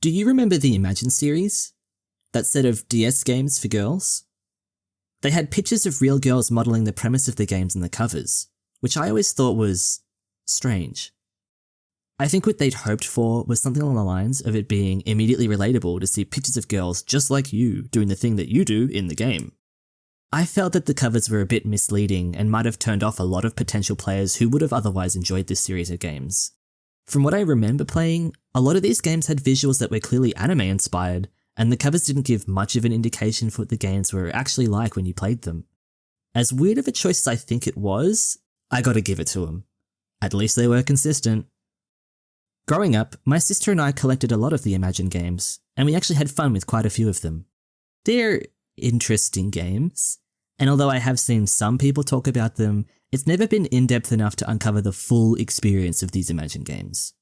Do you remember the Imagine series? That set of DS games for girls? They had pictures of real girls modelling the premise of the games on the covers, which I always thought was strange. I think what they'd hoped for was something along the lines of it being immediately relatable to see pictures of girls just like you doing the thing that you do in the game. I felt that the covers were a bit misleading and might have turned off a lot of potential players who would have otherwise enjoyed this series of games. From what I remember playing, a lot of these games had visuals that were clearly anime inspired, and the covers didn't give much of an indication for what the games were actually like when you played them. As weird of a choice as I think it was, I gotta give it to them. At least they were consistent. Growing up, my sister and I collected a lot of the Imagine games, and we actually had fun with quite a few of them. They're interesting games, and although I have seen some people talk about them, it's never been in-depth enough to uncover the full experience of these Imagine games.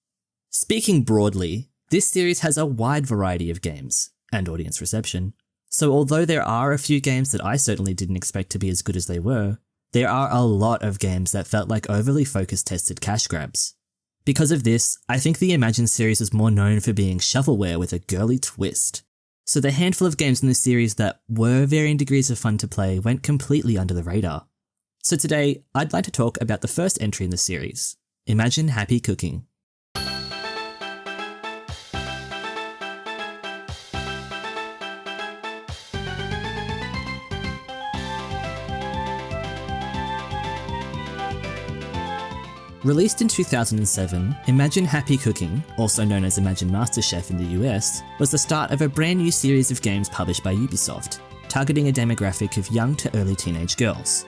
Speaking broadly, this series has a wide variety of games, and audience reception, so although there are a few games that I certainly didn't expect to be as good as they were, there are a lot of games that felt like overly focused tested cash grabs. Because of this, I think the Imagine series is more known for being shovelware with a girly twist. So the handful of games in this series that were varying degrees of fun to play went completely under the radar. So today, I'd like to talk about the first entry in the series, Imagine Happy Cooking. Released in 2007, Imagine Happy Cooking, also known as Imagine MasterChef in the US, was the start of a brand new series of games published by Ubisoft, targeting a demographic of young to early teenage girls.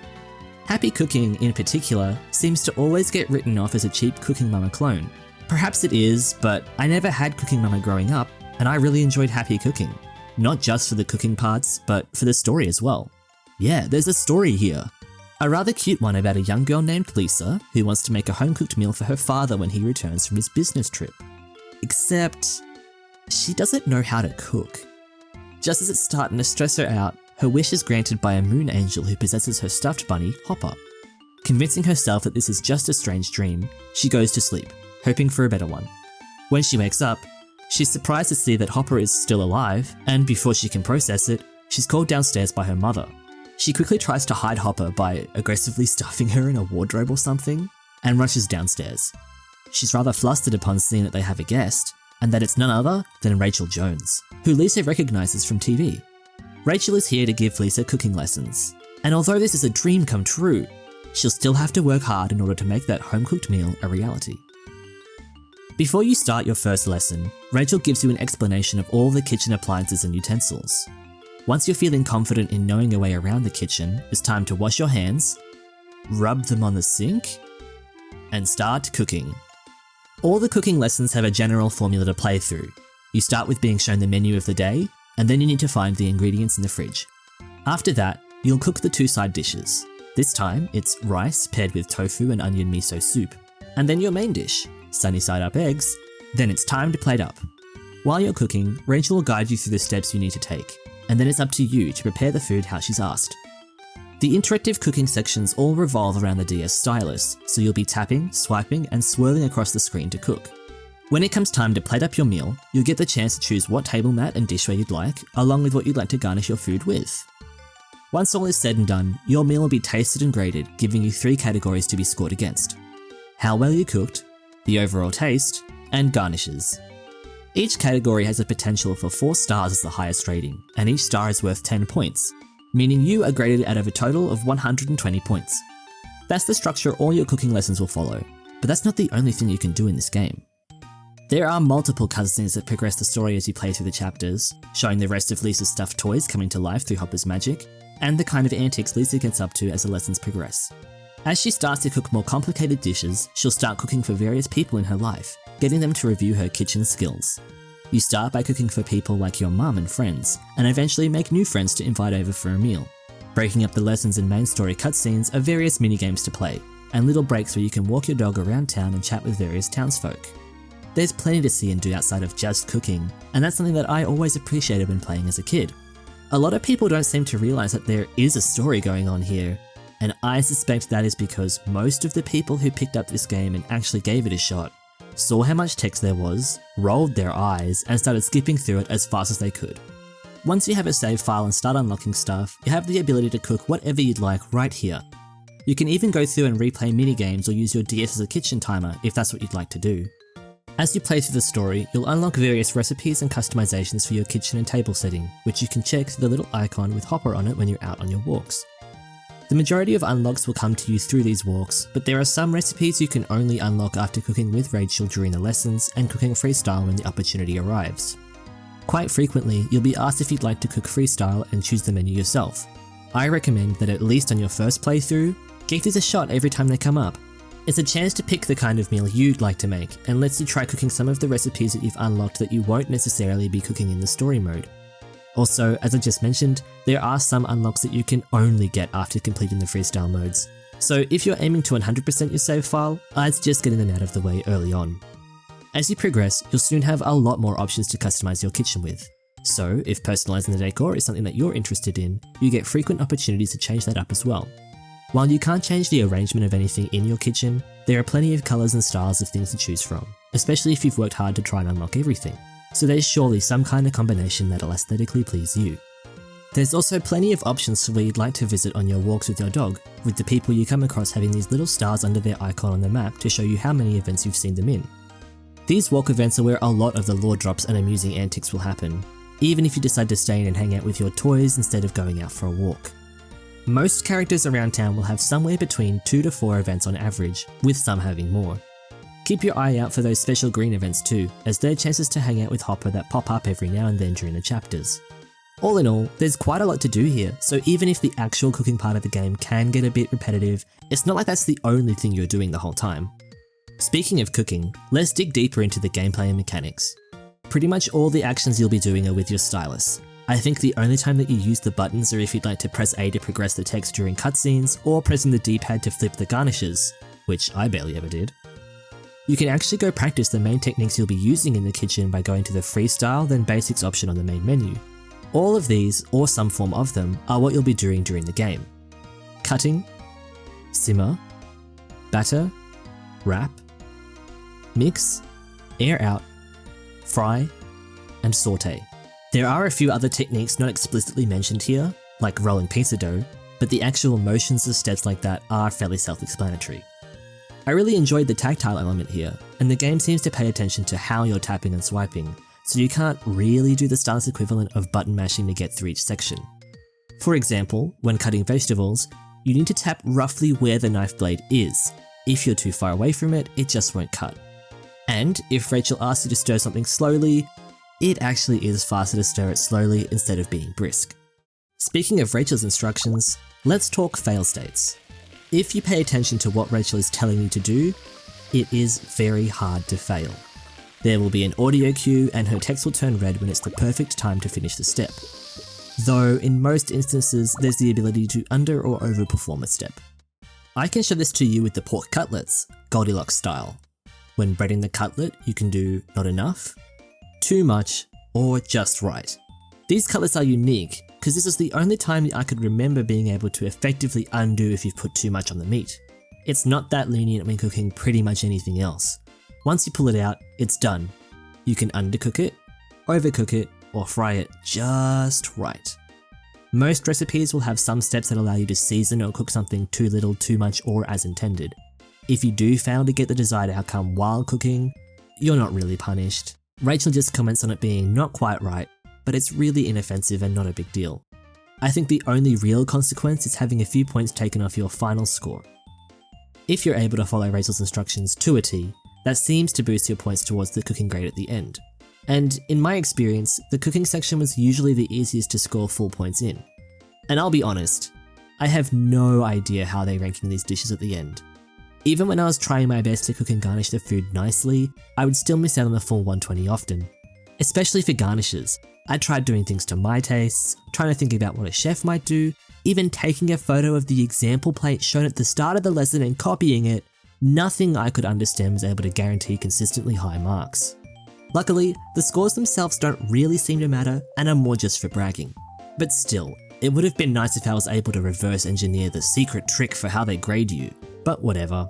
Happy Cooking, in particular, seems to always get written off as a cheap Cooking Mama clone. Perhaps it is, but I never had Cooking Mama growing up, and I really enjoyed Happy Cooking. Not just for the cooking parts, but for the story as well. Yeah, there's a story here. A rather cute one about a young girl named Lisa who wants to make a home-cooked meal for her father when he returns from his business trip. Except, she doesn't know how to cook. Just as it's starting to stress her out, her wish is granted by a moon angel who possesses her stuffed bunny, Hopper. Convincing herself that this is just a strange dream, she goes to sleep, hoping for a better one. When she wakes up, she's surprised to see that Hopper is still alive, and before she can process it, she's called downstairs by her mother. She quickly tries to hide Hopper by aggressively stuffing her in a wardrobe or something, and rushes downstairs. She's rather flustered upon seeing that they have a guest, and that it's none other than Rachel Jones, who Lisa recognises from TV. Rachel is here to give Lisa cooking lessons, and although this is a dream come true, she'll still have to work hard in order to make that home-cooked meal a reality. Before you start your first lesson, Rachel gives you an explanation of all the kitchen appliances and utensils. Once you're feeling confident in knowing your way around the kitchen, it's time to wash your hands, rub them on the sink, and start cooking. All the cooking lessons have a general formula to play through. You start with being shown the menu of the day, and then you need to find the ingredients in the fridge. After that, you'll cook the two side dishes. This time, it's rice paired with tofu and onion miso soup, and then your main dish, sunny side up eggs. Then it's time to plate up. While you're cooking, Rachel will guide you through the steps you need to take, and then it's up to you to prepare the food how she's asked. The interactive cooking sections all revolve around the DS stylus, so you'll be tapping, swiping, and swirling across the screen to cook. When it comes time to plate up your meal, you'll get the chance to choose what table mat and dishware you'd like, along with what you'd like to garnish your food with. Once all is said and done, your meal will be tasted and graded, giving you 3 categories to be scored against: how well you cooked, the overall taste, and garnishes. Each category has a potential for 4 stars as the highest rating, and each star is worth 10 points, meaning you are graded out of a total of 120 points. That's the structure all your cooking lessons will follow, but that's not the only thing you can do in this game. There are multiple cutscenes that progress the story as you play through the chapters, showing the rest of Lisa's stuffed toys coming to life through Hopper's magic, and the kind of antics Lisa gets up to as the lessons progress. As she starts to cook more complicated dishes, she'll start cooking for various people in her life, getting them to review her kitchen skills. You start by cooking for people like your mum and friends, and eventually make new friends to invite over for a meal. Breaking up the lessons and main story cutscenes are various minigames to play, and little breaks where you can walk your dog around town and chat with various townsfolk. There's plenty to see and do outside of just cooking, and that's something that I always appreciated when playing as a kid. A lot of people don't seem to realise that there is a story going on here, and I suspect that is because most of the people who picked up this game and actually gave it a shot saw how much text there was, rolled their eyes, and started skipping through it as fast as they could. Once you have a save file and start unlocking stuff, you have the ability to cook whatever you'd like right here. You can even go through and replay minigames or use your DS as a kitchen timer if that's what you'd like to do. As you play through the story, you'll unlock various recipes and customizations for your kitchen and table setting, which you can check through the little icon with Hopper on it when you're out on your walks. The majority of unlocks will come to you through these walks, but there are some recipes you can only unlock after cooking with Rachel during the lessons and cooking freestyle when the opportunity arrives. Quite frequently, you'll be asked if you'd like to cook freestyle and choose the menu yourself. I recommend that at least on your first playthrough, give these a shot every time they come up. It's a chance to pick the kind of meal you'd like to make, and lets you try cooking some of the recipes that you've unlocked that you won't necessarily be cooking in the story mode. Also, as I just mentioned, there are some unlocks that you can only get after completing the freestyle modes. So if you're aiming to 100% your save file, I'd suggest getting them out of the way early on. As you progress, you'll soon have a lot more options to customize your kitchen with. So if personalizing the decor is something that you're interested in, you get frequent opportunities to change that up as well. While you can't change the arrangement of anything in your kitchen, there are plenty of colors and styles of things to choose from, especially if you've worked hard to try and unlock everything. So there's surely some kind of combination that'll aesthetically please you. There's also plenty of options for where you'd like to visit on your walks with your dog, with the people you come across having these little stars under their icon on the map to show you how many events you've seen them in. These walk events are where a lot of the lore drops and amusing antics will happen, even if you decide to stay in and hang out with your toys instead of going out for a walk. Most characters around town will have somewhere between 2 to 4 events on average, with some having more. Keep your eye out for those special green events too, as they're chances to hang out with Hopper that pop up every now and then during the chapters. All in all, there's quite a lot to do here, so even if the actual cooking part of the game can get a bit repetitive, it's not like that's the only thing you're doing the whole time. Speaking of cooking, let's dig deeper into the gameplay and mechanics. Pretty much all the actions you'll be doing are with your stylus. I think the only time that you use the buttons are if you'd like to press A to progress the text during cutscenes, or pressing the D-pad to flip the garnishes, which I barely ever did. You can actually go practice the main techniques you'll be using in the kitchen by going to the Freestyle then Basics option on the main menu. All of these, or some form of them, are what you'll be doing during the game. Cutting, simmer, batter, wrap, mix, air out, fry, and saute. There are a few other techniques not explicitly mentioned here, like rolling pizza dough, but the actual motions of steps like that are fairly self-explanatory. I really enjoyed the tactile element here, and the game seems to pay attention to how you're tapping and swiping, so you can't really do the stylus equivalent of button mashing to get through each section. For example, when cutting vegetables, you need to tap roughly where the knife blade is. If you're too far away from it, it just won't cut. And if Rachel asks you to stir something slowly, it actually is faster to stir it slowly instead of being brisk. Speaking of Rachel's instructions, let's talk fail states. If you pay attention to what Rachel is telling you to do, it is very hard to fail. There will be an audio cue and her text will turn red when it's the perfect time to finish the step. Though in most instances, there's the ability to under or overperform a step. I can show this to you with the pork cutlets, Goldilocks style. When breading the cutlet, you can do not enough, too much, or just right. These cutlets are unique because this is the only time that I could remember being able to effectively undo if you've put too much on the meat. It's not that lenient when cooking pretty much anything else. Once you pull it out, it's done. You can undercook it, overcook it, or fry it just right. Most recipes will have some steps that allow you to season or cook something too little, too much, or as intended. If you do fail to get the desired outcome while cooking, you're not really punished. Rachel just comments on it being not quite right, but it's really inoffensive and not a big deal. I think the only real consequence is having a few points taken off your final score. If you're able to follow Rachel's instructions to a T, that seems to boost your points towards the cooking grade at the end. And in my experience, the cooking section was usually the easiest to score full points in. And I'll be honest, I have no idea how they're ranking these dishes at the end. Even when I was trying my best to cook and garnish the food nicely, I would still miss out on the full 120 often. Especially for garnishes. I tried doing things to my tastes, trying to think about what a chef might do, even taking a photo of the example plate shown at the start of the lesson and copying it. Nothing I could understand was able to guarantee consistently high marks. Luckily, the scores themselves don't really seem to matter and are more just for bragging. But still, it would have been nice if I was able to reverse engineer the secret trick for how they grade you, but whatever.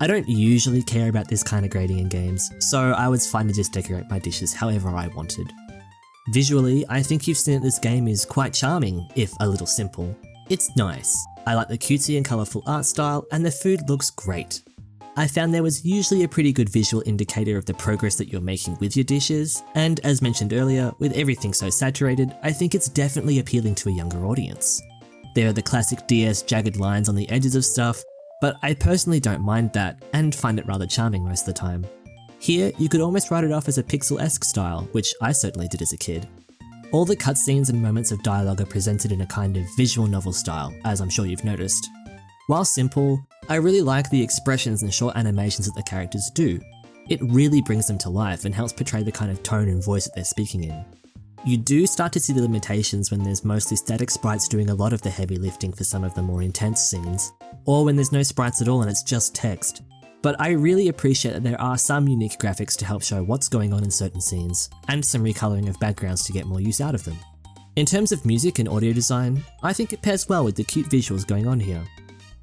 I don't usually care about this kind of grading in games, so I was fine to just decorate my dishes however I wanted. Visually, I think you've seen that this game is quite charming, if a little simple. It's nice. I like the cutesy and colourful art style, and the food looks great. I found there was usually a pretty good visual indicator of the progress that you're making with your dishes, and as mentioned earlier, with everything so saturated, I think it's definitely appealing to a younger audience. There are the classic DS jagged lines on the edges of stuff, but I personally don't mind that, and find it rather charming most of the time. Here, you could almost write it off as a pixel-esque style, which I certainly did as a kid. All the cutscenes and moments of dialogue are presented in a kind of visual novel style, as I'm sure you've noticed. While simple, I really like the expressions and short animations that the characters do. It really brings them to life and helps portray the kind of tone and voice that they're speaking in. You do start to see the limitations when there's mostly static sprites doing a lot of the heavy lifting for some of the more intense scenes, or when there's no sprites at all and it's just text. But I really appreciate that there are some unique graphics to help show what's going on in certain scenes, and some recoloring of backgrounds to get more use out of them. In terms of music and audio design, I think it pairs well with the cute visuals going on here.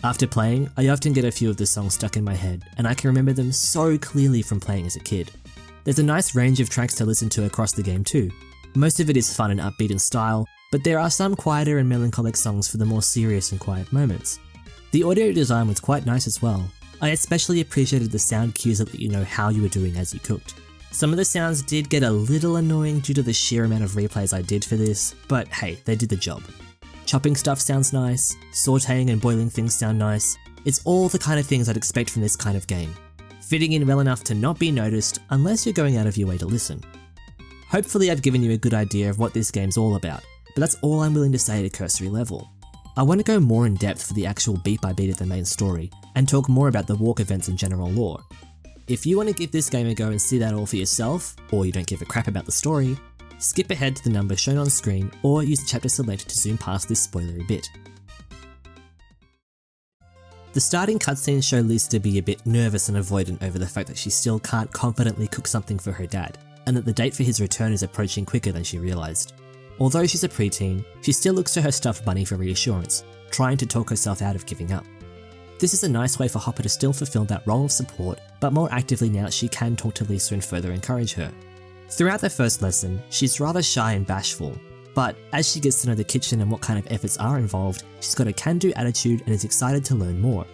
After playing, I often get a few of the songs stuck in my head, and I can remember them so clearly from playing as a kid. There's a nice range of tracks to listen to across the game too. Most of it is fun and upbeat in style, but there are some quieter and melancholic songs for the more serious and quiet moments. The audio design was quite nice as well. I especially appreciated the sound cues that let you know how you were doing as you cooked. Some of the sounds did get a little annoying due to the sheer amount of replays I did for this, but hey, they did the job. Chopping stuff sounds nice, sauteing and boiling things sound nice. It's all the kind of things I'd expect from this kind of game, fitting in well enough to not be noticed unless you're going out of your way to listen. Hopefully I've given you a good idea of what this game's all about, but that's all I'm willing to say at a cursory level. I want to go more in depth for the actual beat by beat of the main story, and talk more about the walk events and general lore. If you want to give this game a go and see that all for yourself, or you don't give a crap about the story, skip ahead to the number shown on screen or use the chapter select to zoom past this spoilery bit. The starting cutscenes show Lisa to be a bit nervous and avoidant over the fact that she still can't confidently cook something for her dad, and that the date for his return is approaching quicker than she realised. Although she's a preteen, she still looks to her stuffed bunny for reassurance, trying to talk herself out of giving up. This is a nice way for Hopper to still fulfill that role of support, but more actively now that she can talk to Lisa and further encourage her. Throughout the first lesson, she's rather shy and bashful, but as she gets to know the kitchen and what kind of efforts are involved, she's got a can-do attitude and is excited to learn more.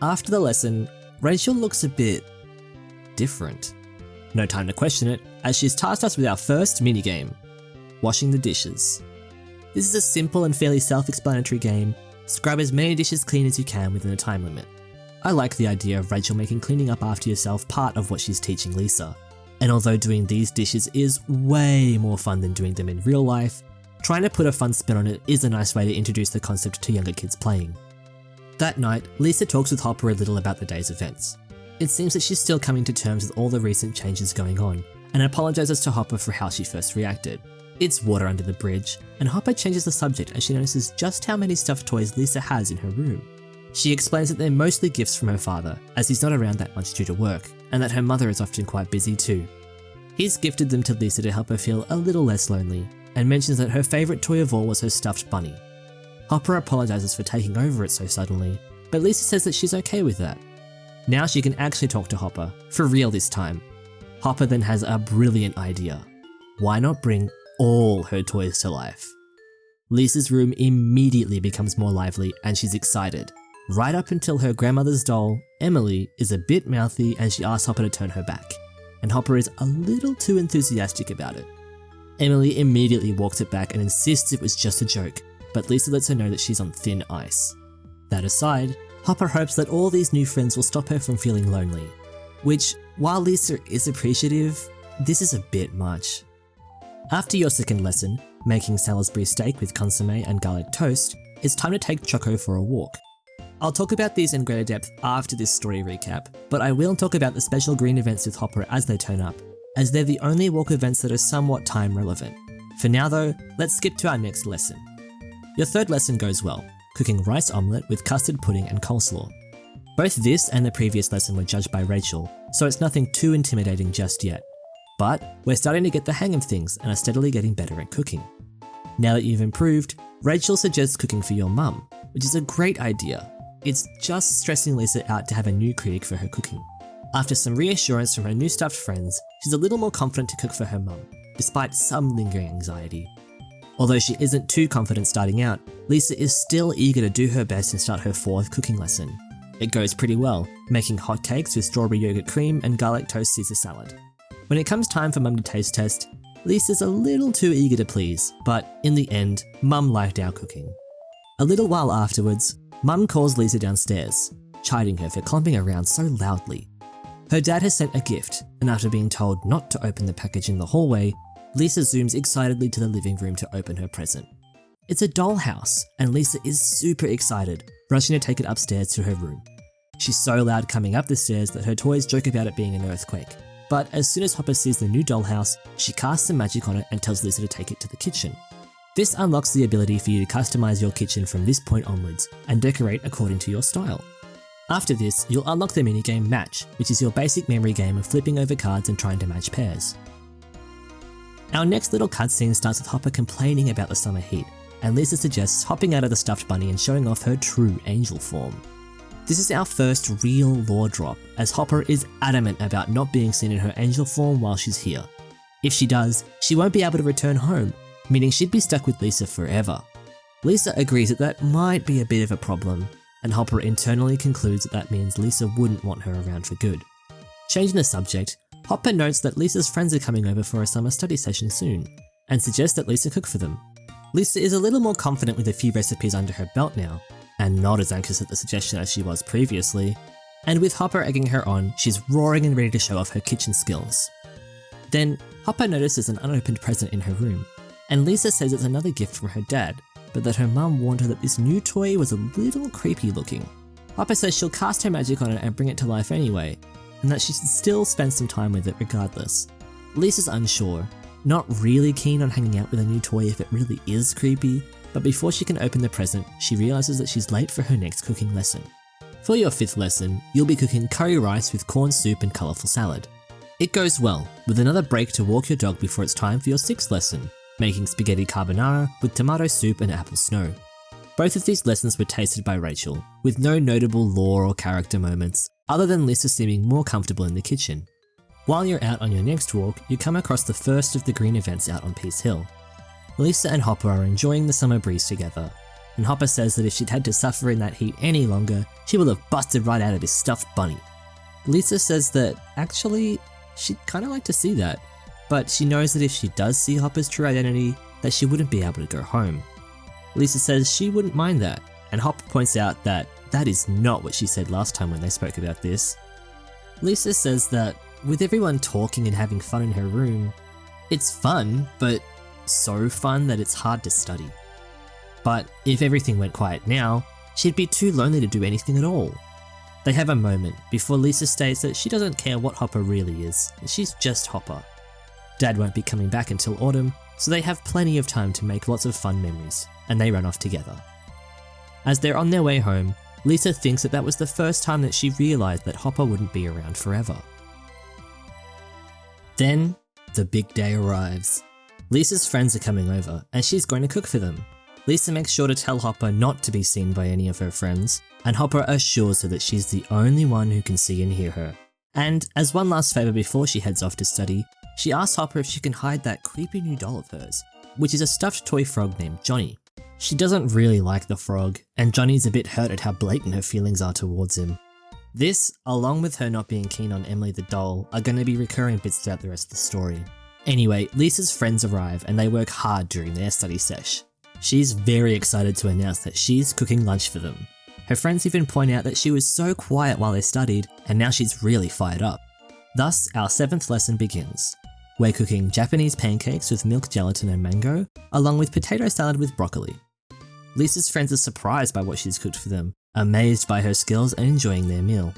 After the lesson, Rachel looks a bit different. No time to question it, as she's tasked us with our first minigame, washing the dishes. This is a simple and fairly self-explanatory game. Scrub as many dishes clean as you can within a time limit. I like the idea of Rachel making cleaning up after yourself part of what she's teaching Lisa. And although doing these dishes is way more fun than doing them in real life, trying to put a fun spin on it is a nice way to introduce the concept to younger kids playing. That night, Lisa talks with Hopper a little about the day's events. It seems that she's still coming to terms with all the recent changes going on, and apologises to Hopper for how she first reacted. It's water under the bridge, and Hopper changes the subject as she notices just how many stuffed toys Lisa has in her room. She explains that they're mostly gifts from her father, as he's not around that much due to work, and that her mother is often quite busy too. He's gifted them to Lisa to help her feel a little less lonely, and mentions that her favourite toy of all was her stuffed bunny. Hopper apologises for taking over it so suddenly, but Lisa says that she's okay with that. Now she can actually talk to Hopper, for real this time. Hopper then has a brilliant idea. Why not bring all her toys to life? Lisa's room immediately becomes more lively and she's excited, right up until her grandmother's doll, Emily, is a bit mouthy and she asks Hopper to turn her back, and Hopper is a little too enthusiastic about it. Emily immediately walks it back and insists it was just a joke, but Lisa lets her know that she's on thin ice. That aside, Hopper hopes that all these new friends will stop her from feeling lonely, which, while Lisa is appreciative, this is a bit much. After your second lesson, making Salisbury steak with consommé and garlic toast, it's time to take Choco for a walk. I'll talk about these in greater depth after this story recap, but I will talk about the special green events with Hopper as they turn up, as they're the only walk events that are somewhat time relevant. For now though, let's skip to our next lesson. Your third lesson goes well, cooking rice omelette with custard pudding and coleslaw. Both this and the previous lesson were judged by Rachel, so it's nothing too intimidating just yet. But we're starting to get the hang of things and are steadily getting better at cooking. Now that you've improved, Rachel suggests cooking for your mum, which is a great idea. it's just stressing Lisa out to have a new critic for her cooking. After some reassurance from her new stuffed friends, she's a little more confident to cook for her mum, despite some lingering anxiety. Although she isn't too confident starting out, Lisa is still eager to do her best and start her 4th cooking lesson. It goes pretty well, making hot cakes with strawberry yogurt cream and garlic toast Caesar salad. When it comes time for Mum to taste test, Lisa's a little too eager to please, but in the end, Mum liked our cooking. A little while afterwards, Mum calls Lisa downstairs, chiding her for clumping around so loudly. Her dad has sent a gift, and after being told not to open the package in the hallway, Lisa zooms excitedly to the living room to open her present. It's a dollhouse, and Lisa is super excited, rushing to take it upstairs to her room. She's so loud coming up the stairs that her toys joke about it being an earthquake. But as soon as Hopper sees the new dollhouse, she casts some magic on it and tells Lisa to take it to the kitchen. This unlocks the ability for you to customize your kitchen from this point onwards and decorate according to your style. After this, you'll unlock the minigame Match, which is your basic memory game of flipping over cards and trying to match pairs. Our next little cutscene starts with Hopper complaining about the summer heat, and Lisa suggests hopping out of the stuffed bunny and showing off her true angel form. This is our first real lore drop, as Hopper is adamant about not being seen in her angel form while she's here. If she does, she won't be able to return home, meaning she'd be stuck with Lisa forever. Lisa agrees that that might be a bit of a problem, and Hopper internally concludes that means Lisa wouldn't want her around for good. Changing the subject, Hopper notes that Lisa's friends are coming over for a summer study session soon, and suggests that Lisa cook for them. Lisa is a little more confident with a few recipes under her belt now, and not as anxious at the suggestion as she was previously, and with Hopper egging her on, she's roaring and ready to show off her kitchen skills. Then, Hopper notices an unopened present in her room, and Lisa says it's another gift from her dad, but that her mum warned her that this new toy was a little creepy looking. Hopper says she'll cast her magic on it and bring it to life anyway, and that she should still spend some time with it regardless. Lisa's unsure, not really keen on hanging out with a new toy if it really is creepy, but before she can open the present, she realises that she's late for her next cooking lesson. For your 5th lesson, you'll be cooking curry rice with corn soup and colourful salad. It goes well, with another break to walk your dog before it's time for your 6th lesson, making spaghetti carbonara with tomato soup and apple snow. Both of these lessons were tasted by Rachel, with no notable lore or character moments, other than Lisa seeming more comfortable in the kitchen. While you're out on your next walk, you come across the first of the green events out on Peace Hill. Lisa and Hopper are enjoying the summer breeze together, and Hopper says that if she'd had to suffer in that heat any longer, she will have busted right out of this stuffed bunny. Lisa says that, actually, she'd kinda like to see that, but she knows that if she does see Hopper's true identity, that she wouldn't be able to go home. Lisa says she wouldn't mind that, and Hopper points out that that is not what she said last time when they spoke about this. Lisa says that, with everyone talking and having fun in her room, it's fun, but so fun that it's hard to study. But if everything went quiet now, she'd be too lonely to do anything at all. They have a moment before Lisa states that she doesn't care what Hopper really is, she's just Hopper. Dad won't be coming back until autumn, so they have plenty of time to make lots of fun memories, and they run off together. As they're on their way home, Lisa thinks that that was the first time that she realised that Hopper wouldn't be around forever. Then, the big day arrives. Lisa's friends are coming over, and she's going to cook for them. Lisa makes sure to tell Hopper not to be seen by any of her friends, and Hopper assures her that she's the only one who can see and hear her. And, as one last favour before she heads off to study, she asks Hopper if she can hide that creepy new doll of hers, which is a stuffed toy frog named Johnny. She doesn't really like the frog, and Johnny's a bit hurt at how blatant her feelings are towards him. This, along with her not being keen on Emily the doll, are going to be recurring bits throughout the rest of the story. Anyway, Lisa's friends arrive and they work hard during their study sesh. She's very excited to announce that she's cooking lunch for them. Her friends even point out that she was so quiet while they studied, and now she's really fired up. Thus, our 7th lesson begins. We're cooking Japanese pancakes with milk gelatin and mango, along with potato salad with broccoli. Lisa's friends are surprised by what she's cooked for them, amazed by her skills and enjoying their meal.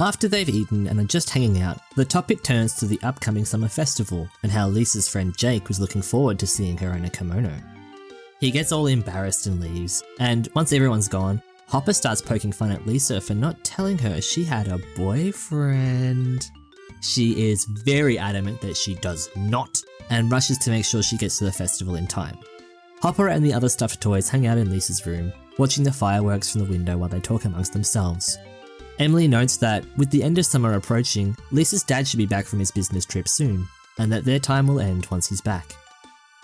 After they've eaten and are just hanging out, the topic turns to the upcoming summer festival and how Lisa's friend Jake was looking forward to seeing her in a kimono. He gets all embarrassed and leaves, and once everyone's gone, Hopper starts poking fun at Lisa for not telling her she had a boyfriend. She is very adamant that she does not, and rushes to make sure she gets to the festival in time. Hopper and the other stuffed toys hang out in Lisa's room, watching the fireworks from the window while they talk amongst themselves. Emily notes that, with the end of summer approaching, Lisa's dad should be back from his business trip soon, and that their time will end once he's back.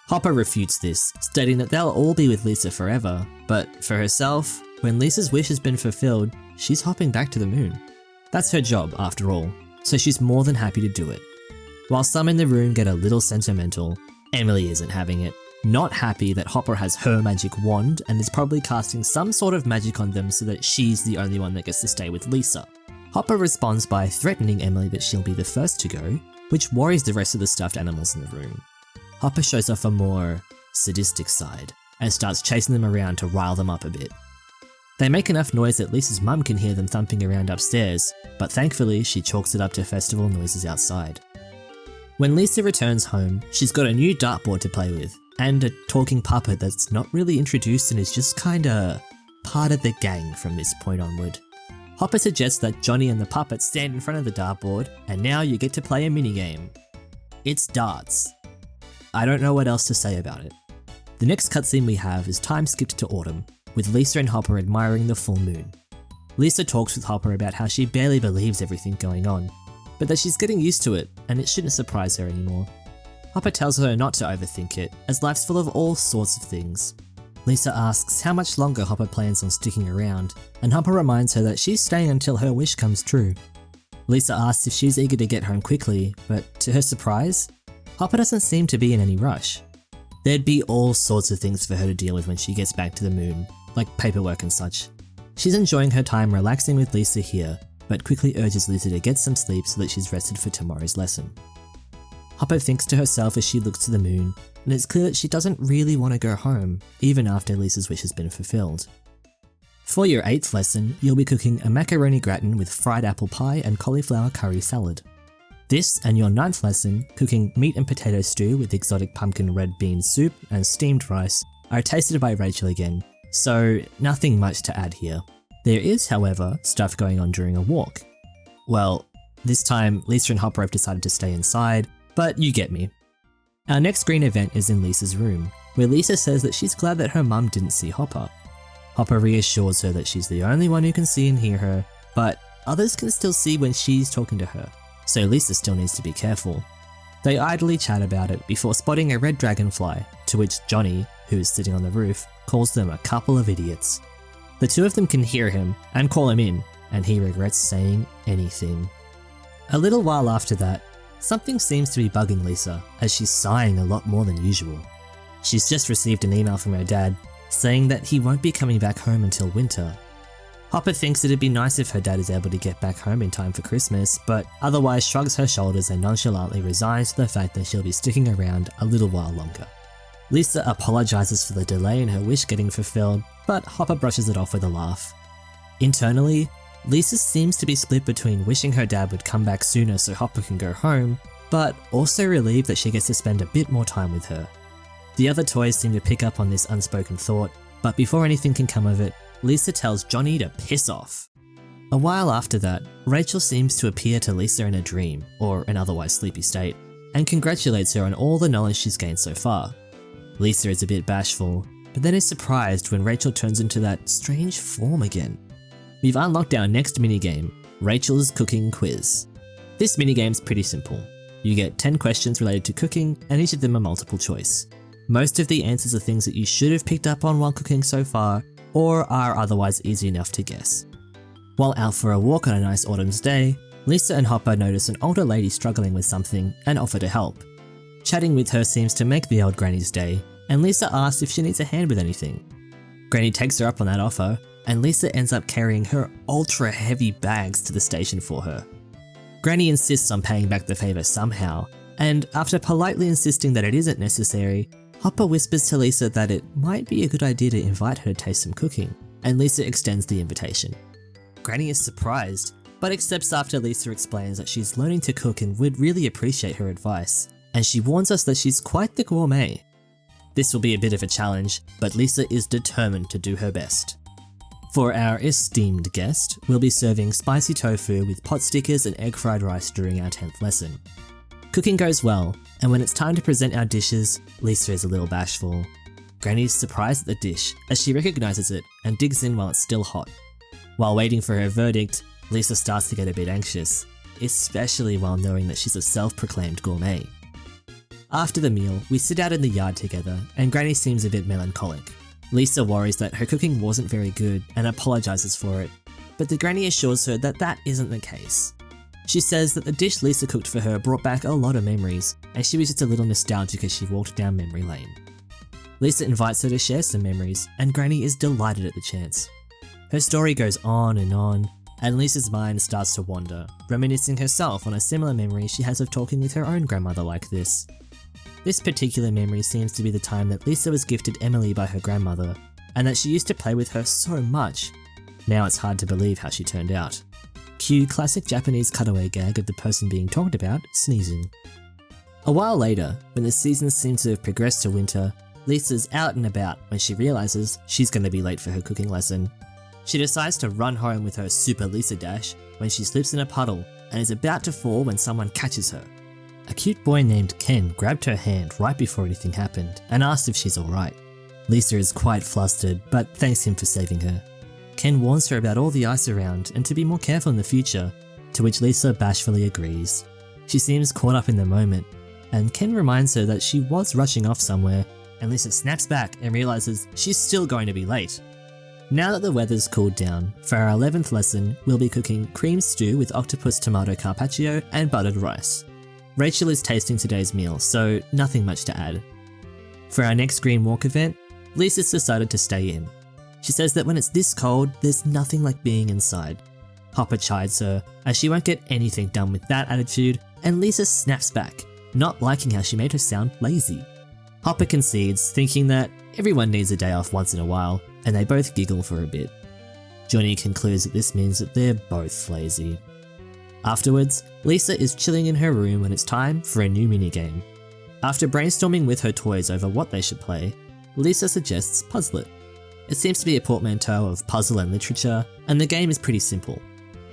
Hopper refutes this, stating that they'll all be with Lisa forever, but for herself, when Lisa's wish has been fulfilled, she's hopping back to the moon. That's her job, after all, so she's more than happy to do it. While some in the room get a little sentimental, Emily isn't having it, not happy that Hopper has her magic wand and is probably casting some sort of magic on them so that she's the only one that gets to stay with Lisa. Hopper responds by threatening Emily that she'll be the first to go, which worries the rest of the stuffed animals in the room. Hopper shows off a more sadistic side and starts chasing them around to rile them up a bit. They make enough noise that Lisa's mum can hear them thumping around upstairs, but thankfully she chalks it up to festival noises outside. When Lisa returns home, she's got a new dartboard to play with, and a talking puppet that's not really introduced and is just kinda part of the gang from this point onward. Hopper suggests that Johnny and the puppet stand in front of the dartboard, and now you get to play a minigame. It's darts. I don't know what else to say about it. The next cutscene we have is time skipped to autumn, with Lisa and Hopper admiring the full moon. Lisa talks with Hopper about how she barely believes everything going on, but that she's getting used to it and it shouldn't surprise her anymore. Hopper tells her not to overthink it, as life's full of all sorts of things. Lisa asks how much longer Hopper plans on sticking around, and Hopper reminds her that she's staying until her wish comes true. Lisa asks if she's eager to get home quickly, but to her surprise, Hopper doesn't seem to be in any rush. There'd be all sorts of things for her to deal with when she gets back to the moon, like paperwork and such. She's enjoying her time relaxing with Lisa here, but quickly urges Lisa to get some sleep so that she's rested for tomorrow's lesson. Hopper thinks to herself as she looks to the moon, and it's clear that she doesn't really want to go home, even after Lisa's wish has been fulfilled. For your 8th lesson, you'll be cooking a macaroni gratin with fried apple pie and cauliflower curry salad. This and your 9th lesson, cooking meat and potato stew with exotic pumpkin red bean soup and steamed rice, are tasted by Rachel again, so nothing much to add here. There is, however, stuff going on during a walk. Well, this time Lisa and Hopper have decided to stay inside, but you get me. Our next screen event is in Lisa's room, where Lisa says that she's glad that her mum didn't see Hopper. Hopper reassures her that she's the only one who can see and hear her, but others can still see when she's talking to her, so Lisa still needs to be careful. They idly chat about it before spotting a red dragonfly, to which Johnny, who is sitting on the roof, calls them a couple of idiots. The two of them can hear him and call him in, and he regrets saying anything. A little while after that, something seems to be bugging Lisa, as she's sighing a lot more than usual. She's just received an email from her dad, saying that he won't be coming back home until winter. Hopper thinks it'd be nice if her dad is able to get back home in time for Christmas, but otherwise shrugs her shoulders and nonchalantly resigns to the fact that she'll be sticking around a little while longer. Lisa apologizes for the delay in her wish getting fulfilled, but Hopper brushes it off with a laugh. Internally, Lisa seems to be split between wishing her dad would come back sooner so Hopper can go home, but also relieved that she gets to spend a bit more time with her. The other toys seem to pick up on this unspoken thought, but before anything can come of it, Lisa tells Johnny to piss off. A while after that, Rachel seems to appear to Lisa in a dream, or an otherwise sleepy state, and congratulates her on all the knowledge she's gained so far. Lisa is a bit bashful, but then is surprised when Rachel turns into that strange form again. We've unlocked our next minigame, Rachel's Cooking Quiz. This minigame's pretty simple. You get 10 questions related to cooking, and each of them are multiple choice. Most of the answers are things that you should have picked up on while cooking so far, or are otherwise easy enough to guess. While out for a walk on a nice autumn's day, Lisa and Hopper notice an older lady struggling with something and offer to help. Chatting with her seems to make the old granny's day, and Lisa asks if she needs a hand with anything. Granny takes her up on that offer, and Lisa ends up carrying her ultra heavy bags to the station for her. Granny insists on paying back the favour somehow, and after politely insisting that it isn't necessary, Hopper whispers to Lisa that it might be a good idea to invite her to taste some cooking, and Lisa extends the invitation. Granny is surprised, but accepts after Lisa explains that she's learning to cook and would really appreciate her advice, and she warns us that she's quite the gourmet. This will be a bit of a challenge, but Lisa is determined to do her best. For our esteemed guest, we'll be serving spicy tofu with pot stickers and egg fried rice during our 10th lesson. Cooking goes well, and when it's time to present our dishes, Lisa is a little bashful. Granny's surprised at the dish as she recognizes it and digs in while it's still hot. While waiting for her verdict, Lisa starts to get a bit anxious, especially while knowing that she's a self-proclaimed gourmet. After the meal, we sit out in the yard together and Granny seems a bit melancholic. Lisa worries that her cooking wasn't very good and apologizes for it, but the Granny assures her that that isn't the case. She says that the dish Lisa cooked for her brought back a lot of memories, and she was just a little nostalgic as she walked down memory lane. Lisa invites her to share some memories, and Granny is delighted at the chance. Her story goes on, and Lisa's mind starts to wander, reminiscing herself on a similar memory she has of talking with her own grandmother like this. This particular memory seems to be the time that Lisa was gifted Emily by her grandmother, and that she used to play with her so much. Now it's hard to believe how she turned out. Cue classic Japanese cutaway gag of the person being talked about sneezing. A while later, when the seasons seem to have progressed to winter, Lisa's out and about when she realizes she's going to be late for her cooking lesson. She decides to run home with her Super Lisa dash when she slips in a puddle and is about to fall when someone catches her. A cute boy named Ken grabbed her hand right before anything happened and asked if she's alright. Lisa is quite flustered, but thanks him for saving her. Ken warns her about all the ice around and to be more careful in the future, to which Lisa bashfully agrees. She seems caught up in the moment, and Ken reminds her that she was rushing off somewhere, and Lisa snaps back and realizes she's still going to be late. Now that the weather's cooled down, for our 11th lesson, we'll be cooking cream stew with octopus tomato carpaccio and buttered rice. Rachel is tasting today's meal, so nothing much to add. For our next green walk event, Lisa's decided to stay in. She says that when it's this cold, there's nothing like being inside. Hopper chides her, as she won't get anything done with that attitude, and Lisa snaps back, not liking how she made her sound lazy. Hopper concedes, thinking that everyone needs a day off once in a while, and they both giggle for a bit. Johnny concludes that this means that they're both lazy. Afterwards, Lisa is chilling in her room when it's time for a new minigame. After brainstorming with her toys over what they should play, Lisa suggests Puzzle It. It seems to be a portmanteau of puzzle and literature, and the game is pretty simple.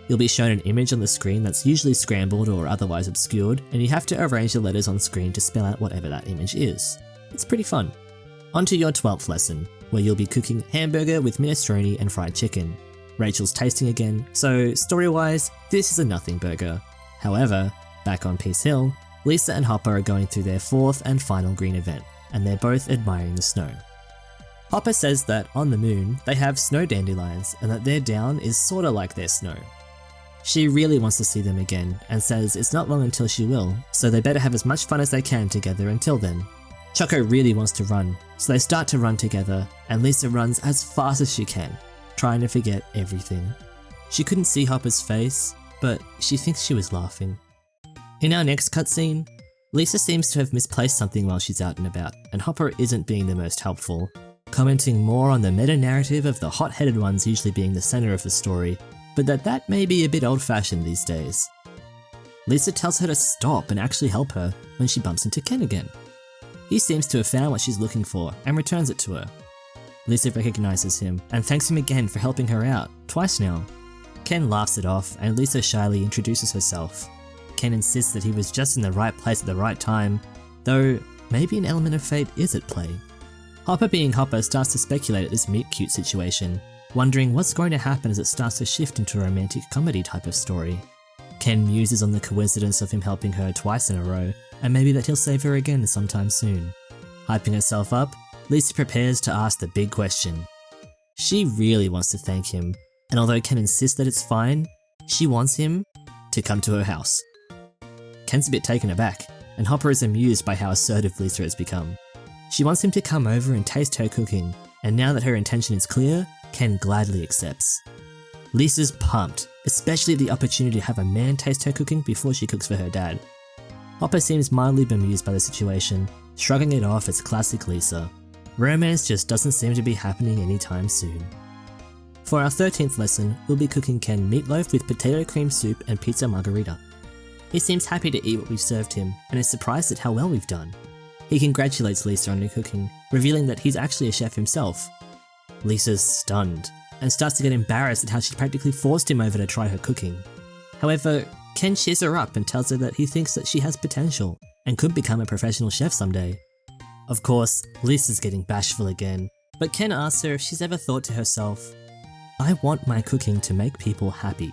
You'll be shown an image on the screen that's usually scrambled or otherwise obscured, and you have to arrange the letters on screen to spell out whatever that image is. It's pretty fun. On to your 12th lesson, where you'll be cooking hamburger with minestrone and fried chicken. Rachel's tasting again, so story-wise, this is a nothing burger. However, back on Peace Hill, Lisa and Hopper are going through their 4th and final green event, and they're both admiring the snow. Hopper says that on the moon, they have snow dandelions and that their down is sorta like their snow. She really wants to see them again and says it's not long until she will, so they better have as much fun as they can together until then. Choco really wants to run, so they start to run together and Lisa runs as fast as she can, trying to forget everything. She couldn't see Hopper's face, but she thinks she was laughing. In our next cutscene, Lisa seems to have misplaced something while she's out and about, and Hopper isn't being the most helpful, commenting more on the meta-narrative of the hot-headed ones usually being the center of the story, but that may be a bit old-fashioned these days. Lisa tells her to stop and actually help her when she bumps into Ken again. He seems to have found what she's looking for and returns it to her. Lisa recognizes him and thanks him again for helping her out, twice now. Ken laughs it off and Lisa shyly introduces herself. Ken insists that he was just in the right place at the right time, though maybe an element of fate is at play. Hopper being Hopper starts to speculate at this meet-cute situation, wondering what's going to happen as it starts to shift into a romantic comedy type of story. Ken muses on the coincidence of him helping her twice in a row, and maybe that he'll save her again sometime soon. Hyping herself up, Lisa prepares to ask the big question. She really wants to thank him, and although Ken insists that it's fine, she wants him to come to her house. Ken's a bit taken aback, and Hopper is amused by how assertive Lisa has become. She wants him to come over and taste her cooking, and now that her intention is clear, Ken gladly accepts. Lisa's pumped, especially at the opportunity to have a man taste her cooking before she cooks for her dad. Hopper seems mildly bemused by the situation, shrugging it off as classic Lisa. Romance just doesn't seem to be happening anytime soon. For our 13th lesson, we'll be cooking Ken meatloaf with potato cream soup and pizza margherita. He seems happy to eat what we've served him, and is surprised at how well we've done. He congratulates Lisa on her cooking, revealing that he's actually a chef himself. Lisa's stunned, and starts to get embarrassed at how she practically forced him over to try her cooking. However, Ken cheers her up and tells her that he thinks that she has potential, and could become a professional chef someday. Of course, Lisa's getting bashful again, but Ken asks her if she's ever thought to herself, I want my cooking to make people happy.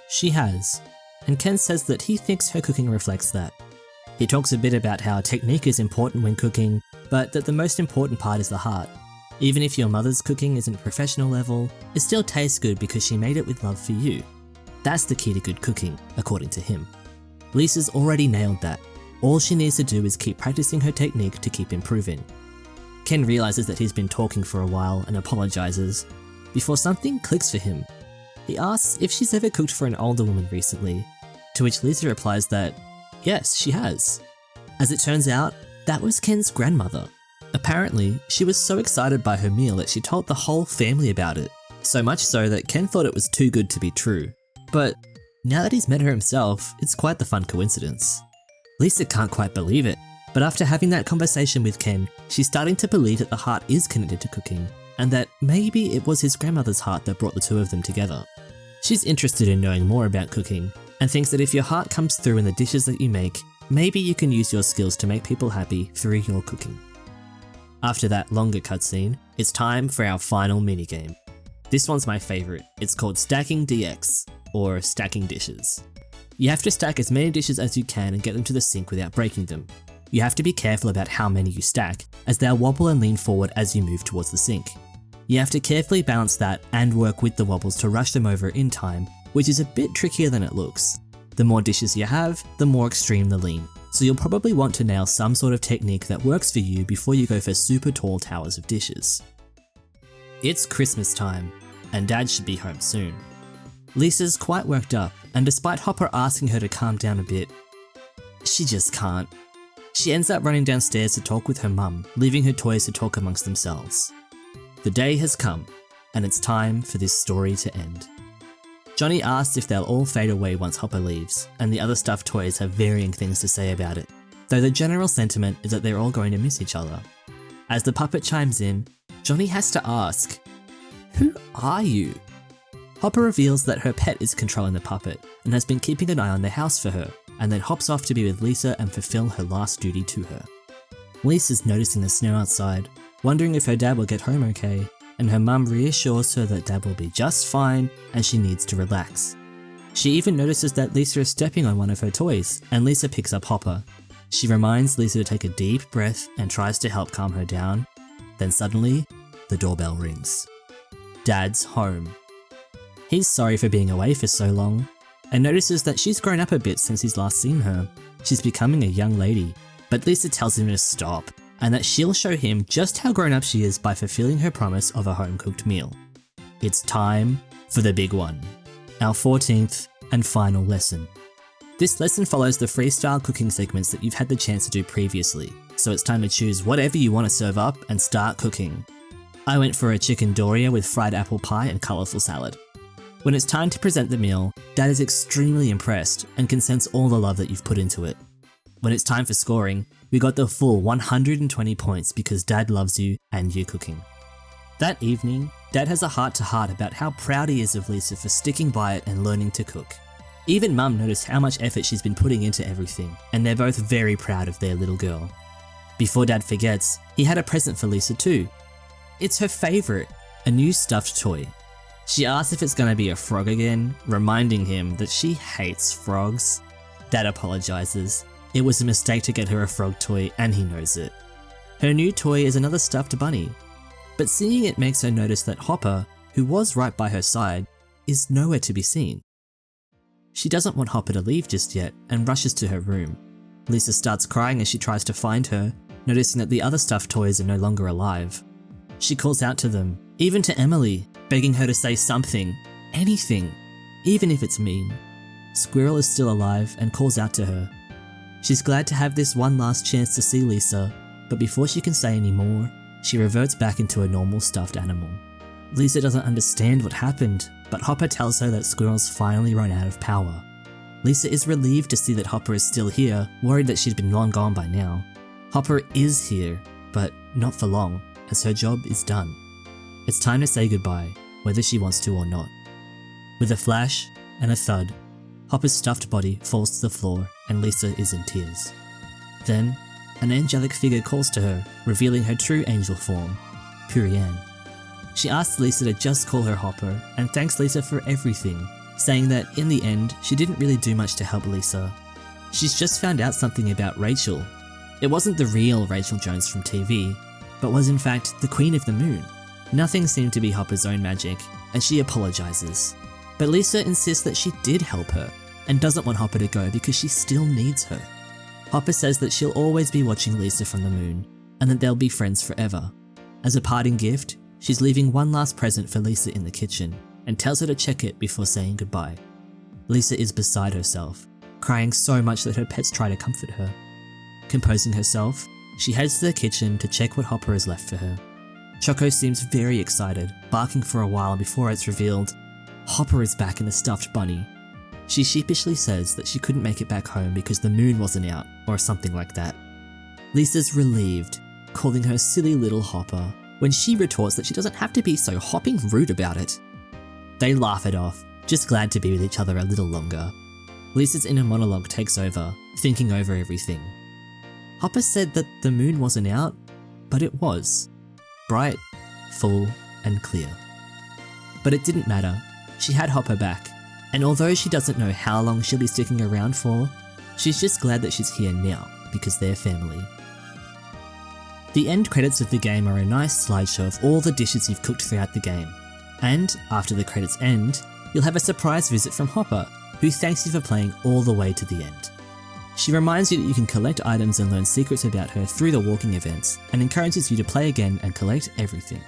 She has, and Ken says that he thinks her cooking reflects that. He talks a bit about how technique is important when cooking, but that the most important part is the heart. Even if your mother's cooking isn't professional level, it still tastes good because she made it with love for you. That's the key to good cooking, according to him. Lisa's already nailed that. All she needs to do is keep practicing her technique to keep improving. Ken realizes that he's been talking for a while and apologizes, before something clicks for him. He asks if she's ever cooked for an older woman recently, to which Lisa replies that, yes, she has. As it turns out, that was Ken's grandmother. Apparently, she was so excited by her meal that she told the whole family about it, so much so that Ken thought it was too good to be true. But now that he's met her himself, it's quite the fun coincidence. Lisa can't quite believe it, but after having that conversation with Ken, she's starting to believe that the heart is connected to cooking, and that maybe it was his grandmother's heart that brought the two of them together. She's interested in knowing more about cooking, and thinks that if your heart comes through in the dishes that you make, maybe you can use your skills to make people happy through your cooking. After that longer cutscene, it's time for our final minigame. This one's my favourite. It's called Stacking DX, or Stacking Dishes. You have to stack as many dishes as you can and get them to the sink without breaking them. You have to be careful about how many you stack, as they'll wobble and lean forward as you move towards the sink. You have to carefully balance that and work with the wobbles to rush them over in time, which is a bit trickier than it looks. The more dishes you have, the more extreme the lean, so you'll probably want to nail some sort of technique that works for you before you go for super tall towers of dishes. It's Christmas time, and Dad should be home soon. Lisa's quite worked up, and despite Hopper asking her to calm down a bit, she just can't. She ends up running downstairs to talk with her mum, leaving her toys to talk amongst themselves. The day has come, and it's time for this story to end. Johnny asks if they'll all fade away once Hopper leaves, and the other stuffed toys have varying things to say about it, though the general sentiment is that they're all going to miss each other. As the puppet chimes in, Johnny has to ask, "Who are you?" Hopper reveals that her pet is controlling the puppet and has been keeping an eye on the house for her, and then hops off to be with Lisa and fulfill her last duty to her. Lisa's noticing the snow outside, wondering if her dad will get home okay, and her mum reassures her that Dad will be just fine and she needs to relax. She even notices that Lisa is stepping on one of her toys, and Lisa picks up Hopper. She reminds Lisa to take a deep breath and tries to help calm her down. Then suddenly, the doorbell rings. Dad's home. He's sorry for being away for so long, and notices that she's grown up a bit since he's last seen her. She's becoming a young lady, but Lisa tells him to stop, and that she'll show him just how grown up she is by fulfilling her promise of a home-cooked meal. It's time for the big one, our 14th and final lesson. This lesson follows the freestyle cooking segments that you've had the chance to do previously, so it's time to choose whatever you want to serve up and start cooking. I went for a chicken doria with fried apple pie and colourful salad. When it's time to present the meal, Dad is extremely impressed and can sense all the love that you've put into it. When it's time for scoring, we got the full 120 points because Dad loves you and your cooking. That evening, Dad has a heart-to-heart about how proud he is of Lisa for sticking by it and learning to cook. Even Mum noticed how much effort she's been putting into everything, and they're both very proud of their little girl. Before Dad forgets, he had a present for Lisa too. It's her favourite, a new stuffed toy. She asks if it's going to be a frog again, reminding him that she hates frogs. Dad apologises. It was a mistake to get her a frog toy, and he knows it. Her new toy is another stuffed bunny, but seeing it makes her notice that Hopper, who was right by her side, is nowhere to be seen. She doesn't want Hopper to leave just yet and rushes to her room. Lisa starts crying as she tries to find her, noticing that the other stuffed toys are no longer alive. She calls out to them, even to Emily, begging her to say something, anything, even if it's mean. Squirrel is still alive and calls out to her. She's glad to have this one last chance to see Lisa, but before she can say any more, she reverts back into a normal stuffed animal. Lisa doesn't understand what happened, but Hopper tells her that Squirrel's finally run out of power. Lisa is relieved to see that Hopper is still here, worried that she'd been long gone by now. Hopper is here, but not for long, as her job is done. It's time to say goodbye, whether she wants to or not. With a flash and a thud, Hopper's stuffed body falls to the floor and Lisa is in tears. Then, an angelic figure calls to her, revealing her true angel form, Purianne. She asks Lisa to just call her Hopper and thanks Lisa for everything, saying that in the end, she didn't really do much to help Lisa. She's just found out something about Rachel. It wasn't the real Rachel Jones from TV, but was in fact the Queen of the Moon. Nothing seemed to be Hopper's own magic, and she apologizes. But Lisa insists that she did help her, and doesn't want Hopper to go because she still needs her. Hopper says that she'll always be watching Lisa from the moon, and that they'll be friends forever. As a parting gift, she's leaving one last present for Lisa in the kitchen, and tells her to check it before saying goodbye. Lisa is beside herself, crying so much that her pets try to comfort her. Composing herself, she heads to the kitchen to check what Hopper has left for her. Choco seems very excited, barking for a while before it's revealed Hopper is back in a stuffed bunny. She sheepishly says that she couldn't make it back home because the moon wasn't out, or something like that. Lisa's relieved, calling her silly little Hopper, when she retorts that she doesn't have to be so hopping rude about it. They laugh it off, just glad to be with each other a little longer. Lisa's inner monologue takes over, thinking over everything. Hopper said that the moon wasn't out, but it was. Bright, full, and clear. But it didn't matter. She had Hopper back, and although she doesn't know how long she'll be sticking around for, she's just glad that she's here now because they're family. The end credits of the game are a nice slideshow of all the dishes you've cooked throughout the game, and after the credits end, you'll have a surprise visit from Hopper, who thanks you for playing all the way to the end. She reminds you that you can collect items and learn secrets about her through the walking events, and encourages you to play again and collect everything.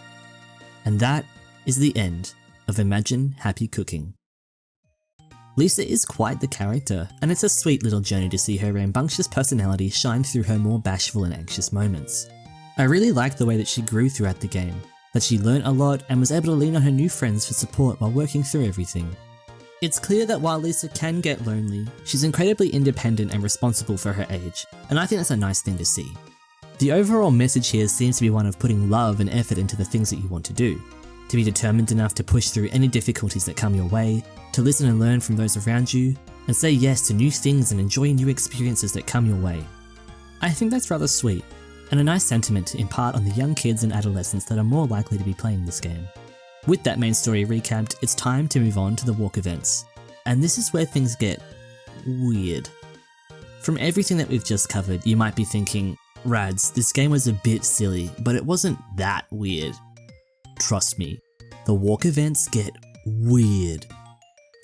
And that is the end of Imagine Happy Cooking. Lisa is quite the character, and it's a sweet little journey to see her rambunctious personality shine through her more bashful and anxious moments. I really like the way that she grew throughout the game, that she learnt a lot and was able to lean on her new friends for support while working through everything. It's clear that while Lisa can get lonely, she's incredibly independent and responsible for her age, and I think that's a nice thing to see. The overall message here seems to be one of putting love and effort into the things that you want to do, to be determined enough to push through any difficulties that come your way, to listen and learn from those around you, and say yes to new things and enjoy new experiences that come your way. I think that's rather sweet, and a nice sentiment to impart on the young kids and adolescents that are more likely to be playing this game. With that main story recapped, it's time to move on to the walk events. And this is where things get weird. From everything that we've just covered, you might be thinking, Rads, this game was a bit silly, but it wasn't that weird. Trust me, the walk events get weird.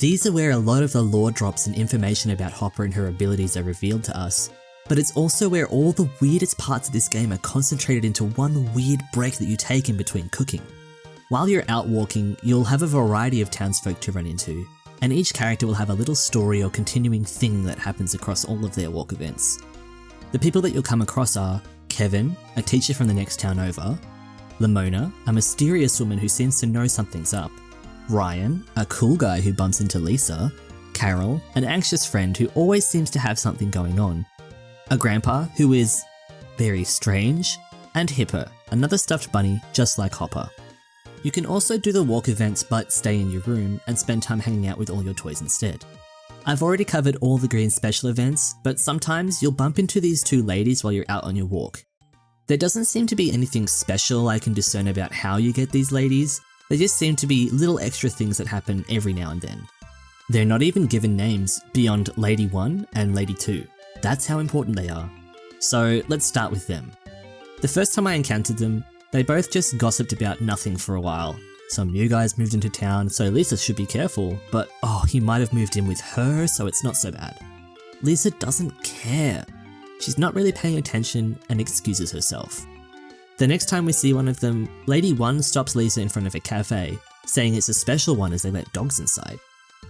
These are where a lot of the lore drops and information about Hopper and her abilities are revealed to us, but it's also where all the weirdest parts of this game are concentrated into one weird break that you take in between cooking. While you're out walking, you'll have a variety of townsfolk to run into, and each character will have a little story or continuing thing that happens across all of their walk events. The people that you'll come across are Kevin, a teacher from the next town over, Lamona, a mysterious woman who seems to know something's up, Ryan, a cool guy who bumps into Lisa, Carol, an anxious friend who always seems to have something going on, a grandpa who is very strange, and Hipper, another stuffed bunny just like Hopper. You can also do the walk events but stay in your room and spend time hanging out with all your toys instead. I've already covered all the green special events, but sometimes you'll bump into these two ladies while you're out on your walk. There doesn't seem to be anything special I can discern about how you get these ladies, they just seem to be little extra things that happen every now and then. They're not even given names beyond Lady 1 and Lady 2. That's how important they are. So let's start with them. The first time I encountered them, they both just gossiped about nothing for a while. Some new guys moved into town, so Lisa should be careful, but he might have moved in with her, so it's not so bad. Lisa doesn't care. She's not really paying attention and excuses herself. The next time we see one of them, Lady 1 stops Lisa in front of a cafe, saying it's a special one as they let dogs inside.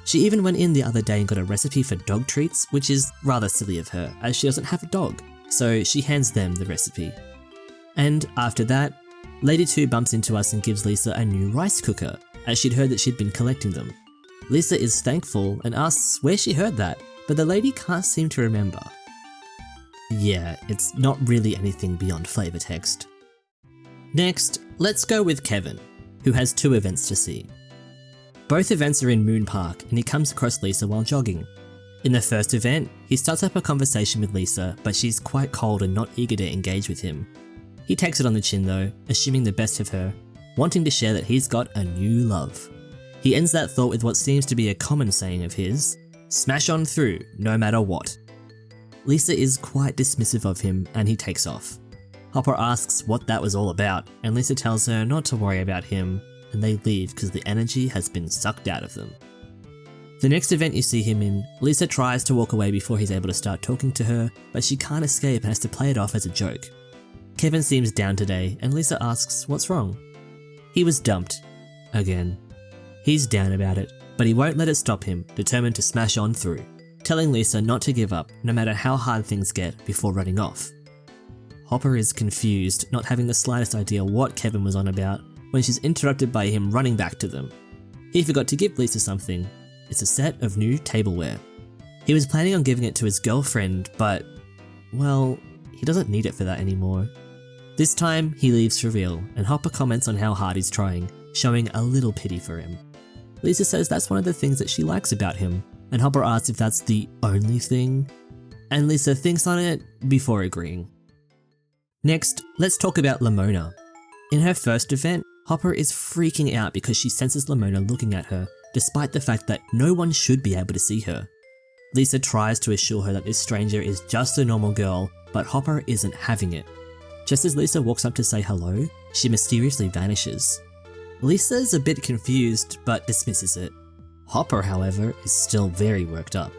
She even went in the other day and got a recipe for dog treats, which is rather silly of her, as she doesn't have a dog, so she hands them the recipe. And after that, Lady 2 bumps into us and gives Lisa a new rice cooker, as she'd heard that she'd been collecting them. Lisa is thankful and asks where she heard that, but the lady can't seem to remember. Yeah, it's not really anything beyond flavor text. Next, let's go with Kevin, who has two events to see. Both events are in Moon Park, and he comes across Lisa while jogging. In the first event, he starts up a conversation with Lisa, but she's quite cold and not eager to engage with him. He takes it on the chin though, assuming the best of her, wanting to share that he's got a new love. He ends that thought with what seems to be a common saying of his, "Smash on through, no matter what." Lisa is quite dismissive of him and he takes off. Hopper asks what that was all about, and Lisa tells her not to worry about him, and they leave because the energy has been sucked out of them. The next event you see him in, Lisa tries to walk away before he's able to start talking to her, but she can't escape and has to play it off as a joke. Kevin seems down today, and Lisa asks what's wrong. He was dumped. Again. He's down about it, but he won't let it stop him, determined to smash on through, telling Lisa not to give up no matter how hard things get before running off. Hopper is confused, not having the slightest idea what Kevin was on about, when she's interrupted by him running back to them. He forgot to give Lisa something. It's a set of new tableware. He was planning on giving it to his girlfriend, but, well, he doesn't need it for that anymore. This time, he leaves for real, and Hopper comments on how hard he's trying, showing a little pity for him. Lisa says that's one of the things that she likes about him, and Hopper asks if that's the only thing, and Lisa thinks on it before agreeing. Next, let's talk about Lamona. In her first event, Hopper is freaking out because she senses Lamona looking at her, despite the fact that no one should be able to see her. Lisa tries to assure her that this stranger is just a normal girl, but Hopper isn't having it. Just as Lisa walks up to say hello, she mysteriously vanishes. Lisa's a bit confused, but dismisses it. Hopper, however, is still very worked up.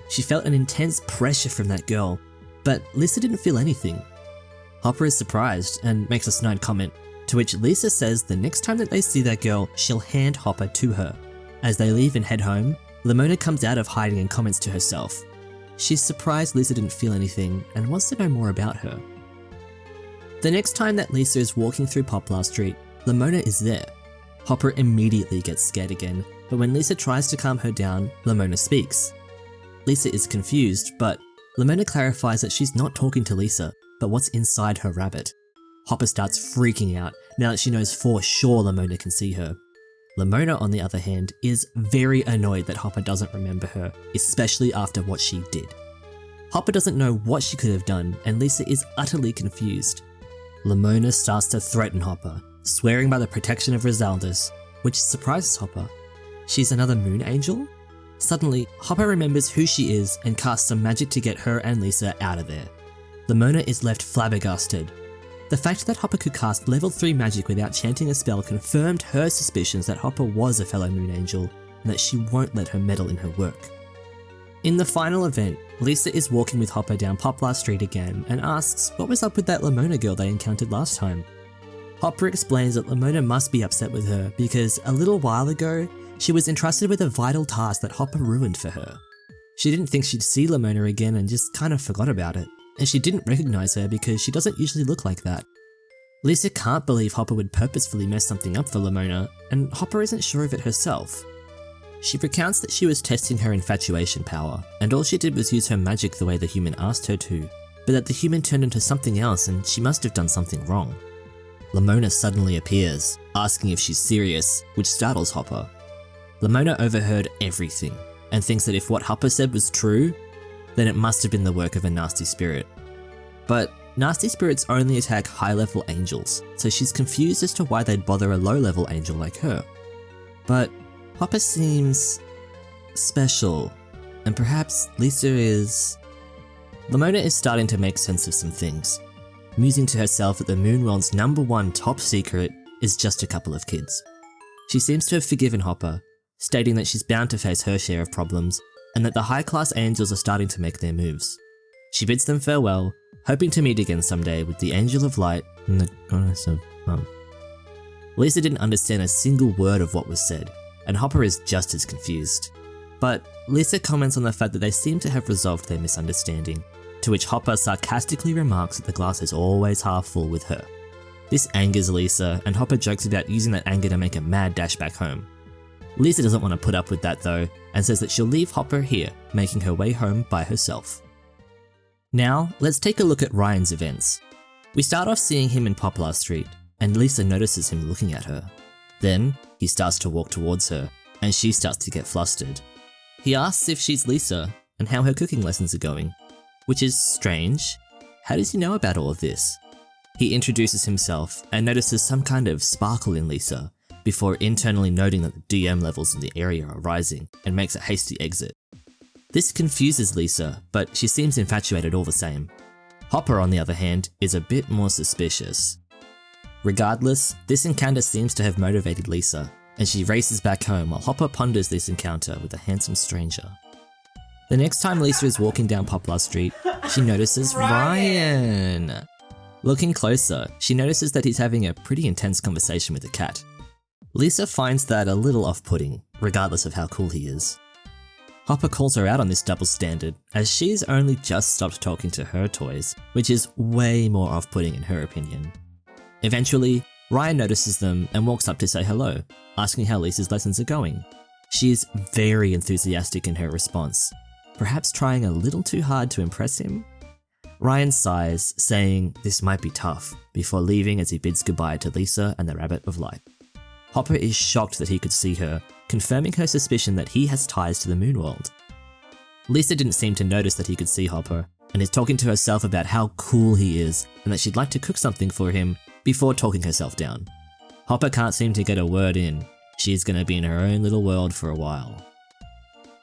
She felt an intense pressure from that girl, but Lisa didn't feel anything. Hopper is surprised and makes a snide comment, to which Lisa says the next time that they see that girl, she'll hand Hopper to her. As they leave and head home, Lamona comes out of hiding and comments to herself. She's surprised Lisa didn't feel anything and wants to know more about her. The next time that Lisa is walking through Poplar Street, Lamona is there. Hopper immediately gets scared again, but when Lisa tries to calm her down, Lamona speaks. Lisa is confused, but Lamona clarifies that she's not talking to Lisa, but what's inside her rabbit. Hopper starts freaking out now that she knows for sure Lamona can see her. Lamona, on the other hand, is very annoyed that Hopper doesn't remember her, especially after what she did. Hopper doesn't know what she could have done, and Lisa is utterly confused. Lamona starts to threaten Hopper, swearing by the protection of Rizaldus, which surprises Hopper. She's another moon angel? Suddenly, Hopper remembers who she is and casts some magic to get her and Lisa out of there. Lamona is left flabbergasted. The fact that Hopper could cast level 3 magic without chanting a spell confirmed her suspicions that Hopper was a fellow moon angel and that she won't let her meddle in her work. In the final event, Lisa is walking with Hopper down Poplar Street again and asks what was up with that Lamona girl they encountered last time. Hopper explains that Lamona must be upset with her because a little while ago, she was entrusted with a vital task that Hopper ruined for her. She didn't think she'd see Lamona again and just kind of forgot about it, and she didn't recognize her because she doesn't usually look like that. Lisa can't believe Hopper would purposefully mess something up for Lamona, and Hopper isn't sure of it herself. She recounts that she was testing her infatuation power, and all she did was use her magic the way the human asked her to, but that the human turned into something else and she must have done something wrong. Lamona suddenly appears, asking if she's serious, which startles Hopper. Lamona overheard everything, and thinks that if what Hopper said was true, then it must have been the work of a nasty spirit. But nasty spirits only attack high-level angels, so she's confused as to why they'd bother a low-level angel like her. But Hopper seems special, and perhaps Lisa is... Lamona is starting to make sense of some things, musing to herself that the Moonworld's #1 top secret is just a couple of kids. She seems to have forgiven Hopper, stating that she's bound to face her share of problems, and that the high-class angels are starting to make their moves. She bids them farewell, hoping to meet again someday with the Angel of Light and the Goddess of Love. Lisa didn't understand a single word of what was said, and Hopper is just as confused. But Lisa comments on the fact that they seem to have resolved their misunderstanding, to which Hopper sarcastically remarks that the glass is always half full with her. This angers Lisa, and Hopper jokes about using that anger to make a mad dash back home. Lisa doesn't want to put up with that though, and says that she'll leave Hopper here, making her way home by herself. Now, let's take a look at Ryan's events. We start off seeing him in Poplar Street, and Lisa notices him looking at her. Then, he starts to walk towards her, and she starts to get flustered. He asks if she's Lisa, and how her cooking lessons are going. Which is strange. How does he know about all of this? He introduces himself and notices some kind of sparkle in Lisa, before internally noting that the DM levels in the area are rising and makes a hasty exit. This confuses Lisa, but she seems infatuated all the same. Hopper, on the other hand, is a bit more suspicious. Regardless, this encounter seems to have motivated Lisa, and she races back home while Hopper ponders this encounter with a handsome stranger. The next time Lisa is walking down Poplar Street, she notices Ryan! Looking closer, she notices that he's having a pretty intense conversation with a cat. Lisa finds that a little off-putting, regardless of how cool he is. Hopper calls her out on this double standard, as she's only just stopped talking to her toys, which is way more off-putting in her opinion. Eventually, Ryan notices them and walks up to say hello, asking how Lisa's lessons are going. She is very enthusiastic in her response, perhaps trying a little too hard to impress him. Ryan sighs, saying this might be tough, before leaving as he bids goodbye to Lisa and the Rabbit of Light. Hopper is shocked that he could see her, confirming her suspicion that he has ties to the moon world. Lisa didn't seem to notice that he could see Hopper, and is talking to herself about how cool he is and that she'd like to cook something for him before talking herself down. Hopper can't seem to get a word in. She's gonna be in her own little world for a while.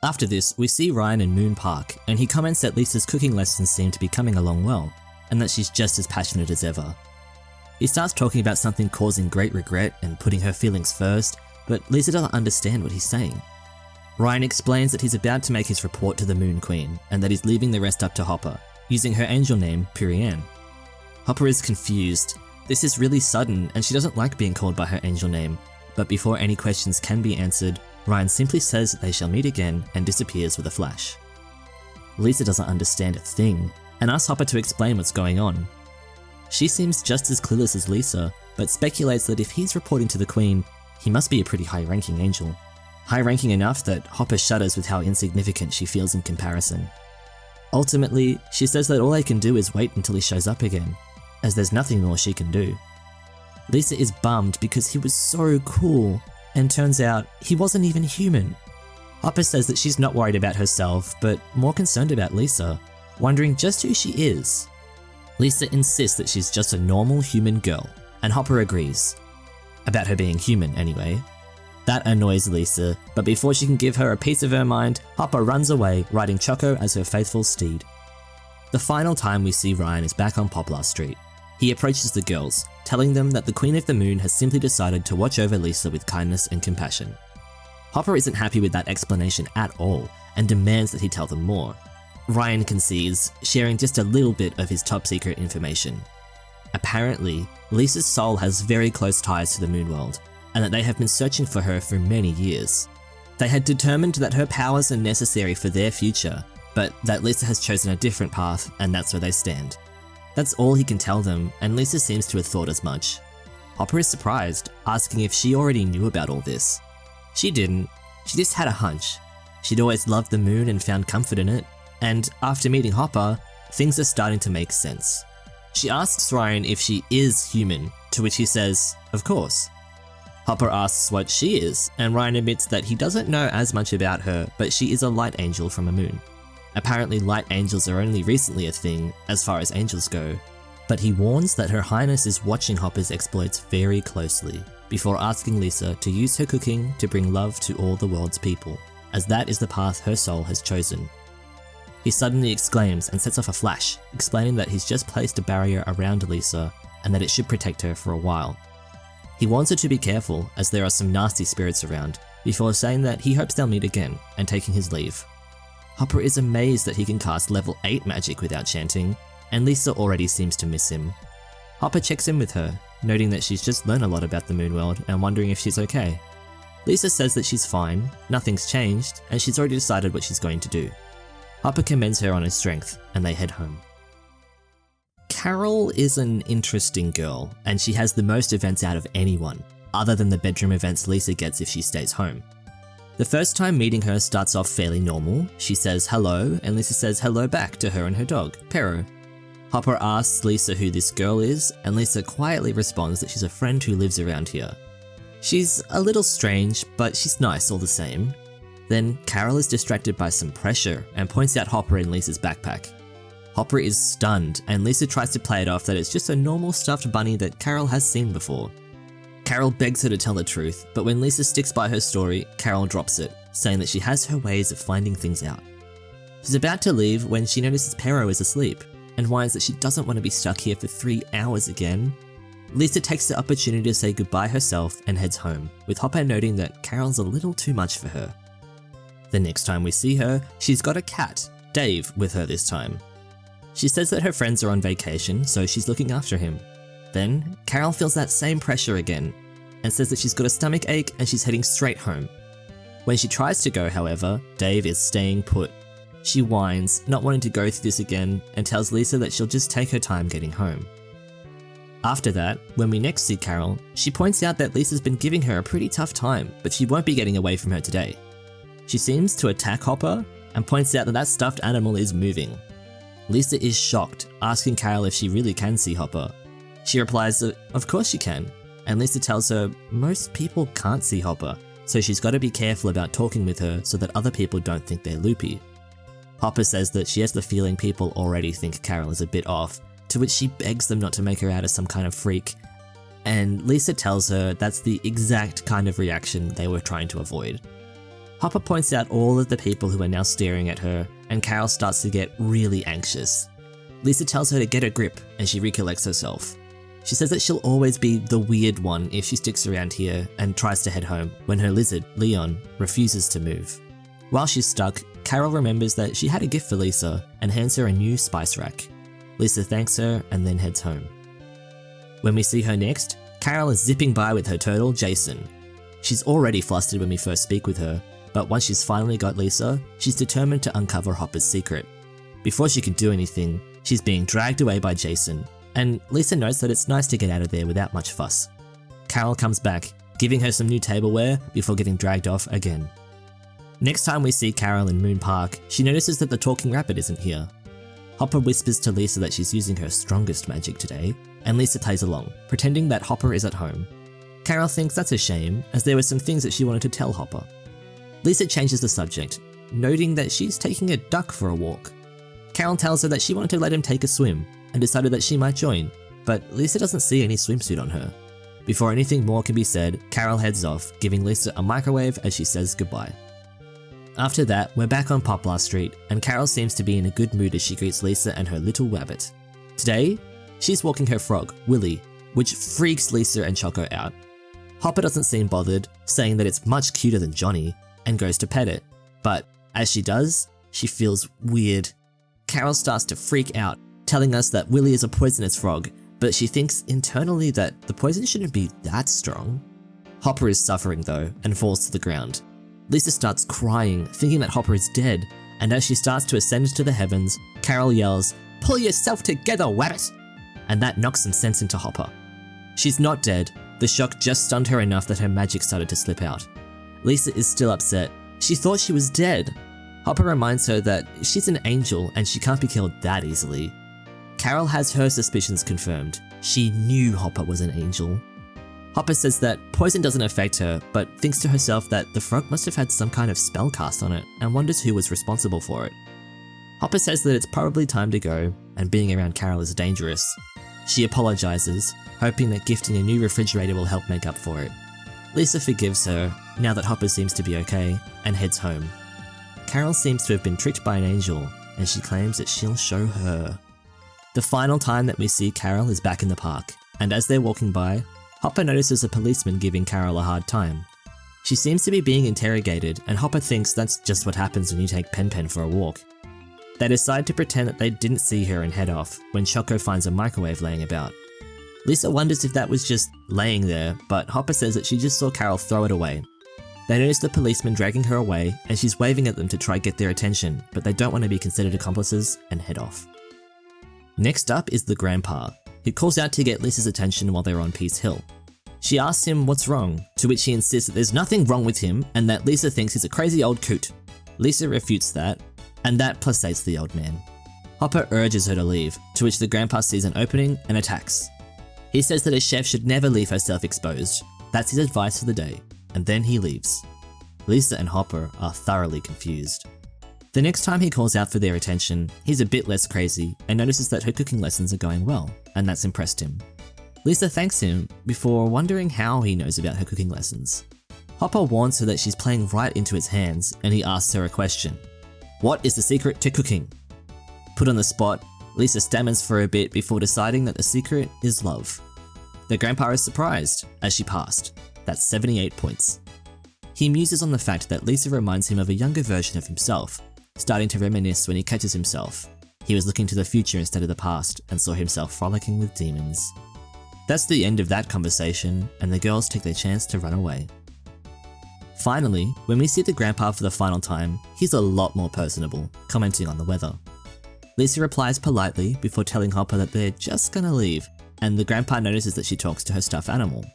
After this, we see Ryan in Moon Park, and he comments that Lisa's cooking lessons seem to be coming along well, and that she's just as passionate as ever. He starts talking about something causing great regret and putting her feelings first, but Lisa doesn't understand what he's saying. Ryan explains that he's about to make his report to the Moon Queen, and that he's leaving the rest up to Hopper, using her angel name, Purianne. Hopper is confused. This is really sudden, and she doesn't like being called by her angel name, but before any questions can be answered, Ryan simply says that they shall meet again and disappears with a flash. Lisa doesn't understand a thing, and asks Hopper to explain what's going on. She seems just as clueless as Lisa, but speculates that if he's reporting to the Queen, he must be a pretty high-ranking angel. High-ranking enough that Hopper shudders with how insignificant she feels in comparison. Ultimately, she says that all they can do is wait until he shows up again, as there's nothing more she can do. Lisa is bummed because he was so cool, and turns out he wasn't even human. Hopper says that she's not worried about herself, but more concerned about Lisa, wondering just who she is. Lisa insists that she's just a normal human girl, and Hopper agrees. About her being human, anyway. That annoys Lisa, but before she can give her a piece of her mind, Hopper runs away, riding Choco as her faithful steed. The final time we see Ryan is back on Poplar Street. He approaches the girls, telling them that the Queen of the Moon has simply decided to watch over Lisa with kindness and compassion. Hopper isn't happy with that explanation at all, and demands that he tell them more. Ryan concedes, sharing just a little bit of his top-secret information. Apparently, Lisa's soul has very close ties to the moon world, and that they have been searching for her for many years. They had determined that her powers are necessary for their future, but that Lisa has chosen a different path, and that's where they stand. That's all he can tell them, and Lisa seems to have thought as much. Hopper is surprised, asking if she already knew about all this. She didn't. She just had a hunch. She'd always loved the moon and found comfort in it, and after meeting Hopper, things are starting to make sense. She asks Ryan if she is human, to which he says, of course. Hopper asks what she is, and Ryan admits that he doesn't know as much about her, but she is a light angel from a moon. Apparently light angels are only recently a thing, as far as angels go, but he warns that Her Highness is watching Hopper's exploits very closely, before asking Lisa to use her cooking to bring love to all the world's people, as that is the path her soul has chosen. He suddenly exclaims and sets off a flash, explaining that he's just placed a barrier around Lisa and that it should protect her for a while. He wants her to be careful, as there are some nasty spirits around, before saying that he hopes they'll meet again and taking his leave. Hopper is amazed that he can cast level 8 magic without chanting, and Lisa already seems to miss him. Hopper checks in with her, noting that she's just learned a lot about the moon world and wondering if she's okay. Lisa says that she's fine, nothing's changed, and she's already decided what she's going to do. Hopper commends her on her strength, and they head home. Carol is an interesting girl, and she has the most events out of anyone, other than the bedroom events Lisa gets if she stays home. The first time meeting her starts off fairly normal. She says hello, and Lisa says hello back to her and her dog, Pero. Hopper asks Lisa who this girl is, and Lisa quietly responds that she's a friend who lives around here. She's a little strange, but she's nice all the same. Then Carol is distracted by some pressure and points out Hopper in Lisa's backpack. Hopper is stunned and Lisa tries to play it off that it's just a normal stuffed bunny that Carol has seen before. Carol begs her to tell the truth, but when Lisa sticks by her story, Carol drops it, saying that she has her ways of finding things out. She's about to leave when she notices Pero is asleep and whines that she doesn't want to be stuck here for 3 hours again. Lisa takes the opportunity to say goodbye herself and heads home, with Hopper noting that Carol's a little too much for her. The next time we see her, she's got a cat, Dave, with her this time. She says that her friends are on vacation, so she's looking after him. Then, Carol feels that same pressure again, and says that she's got a stomach ache and she's heading straight home. When she tries to go, however, Dave is staying put. She whines, not wanting to go through this again, and tells Lisa that she'll just take her time getting home. After that, when we next see Carol, she points out that Lisa's been giving her a pretty tough time, but she won't be getting away from her today. She seems to attack Hopper and points out that that stuffed animal is moving. Lisa is shocked, asking Carol if she really can see Hopper. She replies that of course she can, and Lisa tells her most people can't see Hopper, so she's got to be careful about talking with her so that other people don't think they're loopy. Hopper says that she has the feeling people already think Carol is a bit off, to which she begs them not to make her out as some kind of freak, and Lisa tells her that's the exact kind of reaction they were trying to avoid. Hopper points out all of the people who are now staring at her, and Carol starts to get really anxious. Lisa tells her to get a grip, and she recollects herself. She says that she'll always be the weird one if she sticks around here and tries to head home when her lizard, Leon, refuses to move. While she's stuck, Carol remembers that she had a gift for Lisa and hands her a new spice rack. Lisa thanks her and then heads home. When we see her next, Carol is zipping by with her turtle, Jason. She's already flustered when we first speak with her, but once she's finally got Lisa, she's determined to uncover Hopper's secret. Before she can do anything, she's being dragged away by Jason, and Lisa notes that it's nice to get out of there without much fuss. Carol comes back, giving her some new tableware before getting dragged off again. Next time we see Carol in Moon Park, she notices that the talking rabbit isn't here. Hopper whispers to Lisa that she's using her strongest magic today, and Lisa plays along, pretending that Hopper is at home. Carol thinks that's a shame, as there were some things that she wanted to tell Hopper. Lisa changes the subject, noting that she's taking a duck for a walk. Carol tells her that she wanted to let him take a swim, and decided that she might join, but Lisa doesn't see any swimsuit on her. Before anything more can be said, Carol heads off, giving Lisa a microwave as she says goodbye. After that, we're back on Poplar Street, and Carol seems to be in a good mood as she greets Lisa and her little rabbit. Today, she's walking her frog, Willy, which freaks Lisa and Choco out. Hopper doesn't seem bothered, saying that it's much cuter than Johnny, and goes to pet it. But as she does, she feels weird. Carol starts to freak out, telling us that Willy is a poisonous frog, but she thinks internally that the poison shouldn't be that strong. Hopper is suffering though, and falls to the ground. Lisa starts crying, thinking that Hopper is dead, and as she starts to ascend to the heavens, Carol yells, "Pull yourself together, rabbit!" And that knocks some sense into Hopper. She's not dead, the shock just stunned her enough that her magic started to slip out. Lisa is still upset. She thought she was dead. Hopper reminds her that she's an angel and she can't be killed that easily. Carol has her suspicions confirmed. She knew Hopper was an angel. Hopper says that poison doesn't affect her, but thinks to herself that the frog must have had some kind of spell cast on it and wonders who was responsible for it. Hopper says that it's probably time to go, and being around Carol is dangerous. She apologizes, hoping that gifting a new refrigerator will help make up for it. Lisa forgives her, now that Hopper seems to be okay, and heads home. Carol seems to have been tricked by an angel, and she claims that she'll show her. The final time that we see Carol is back in the park, and as they're walking by, Hopper notices a policeman giving Carol a hard time. She seems to be being interrogated, and Hopper thinks that's just what happens when you take Pen for a walk. They decide to pretend that they didn't see her and head off, when Choco finds a microwave laying about. Lisa wonders if that was just laying there, but Hopper says that she just saw Carol throw it away. They notice the policeman dragging her away, and she's waving at them to try get their attention, but they don't want to be considered accomplices and head off. Next up is the grandpa, who calls out to get Lisa's attention while they're on Peace Hill. She asks him what's wrong, to which he insists that there's nothing wrong with him and that Lisa thinks he's a crazy old coot. Lisa refutes that, and that placates the old man. Hopper urges her to leave, to which the grandpa sees an opening and attacks. He says that a chef should never leave herself exposed. That's his advice for the day, and then he leaves. Lisa and Hopper are thoroughly confused. The next time he calls out for their attention, he's a bit less crazy and notices that her cooking lessons are going well, and that's impressed him. Lisa thanks him before wondering how he knows about her cooking lessons. Hopper warns her that she's playing right into his hands, and he asks her a question. What is the secret to cooking? Put on the spot, Lisa stammers for a bit before deciding that the secret is love. Their grandpa is surprised as she passed. That's 78 points. He muses on the fact that Lisa reminds him of a younger version of himself, starting to reminisce when he catches himself. He was looking to the future instead of the past and saw himself frolicking with demons. That's the end of that conversation, and the girls take their chance to run away. Finally, when we see the grandpa for the final time, he's a lot more personable, commenting on the weather. Lisa replies politely before telling Hopper that they're just gonna leave, and the grandpa notices that she talks to her stuffed animal.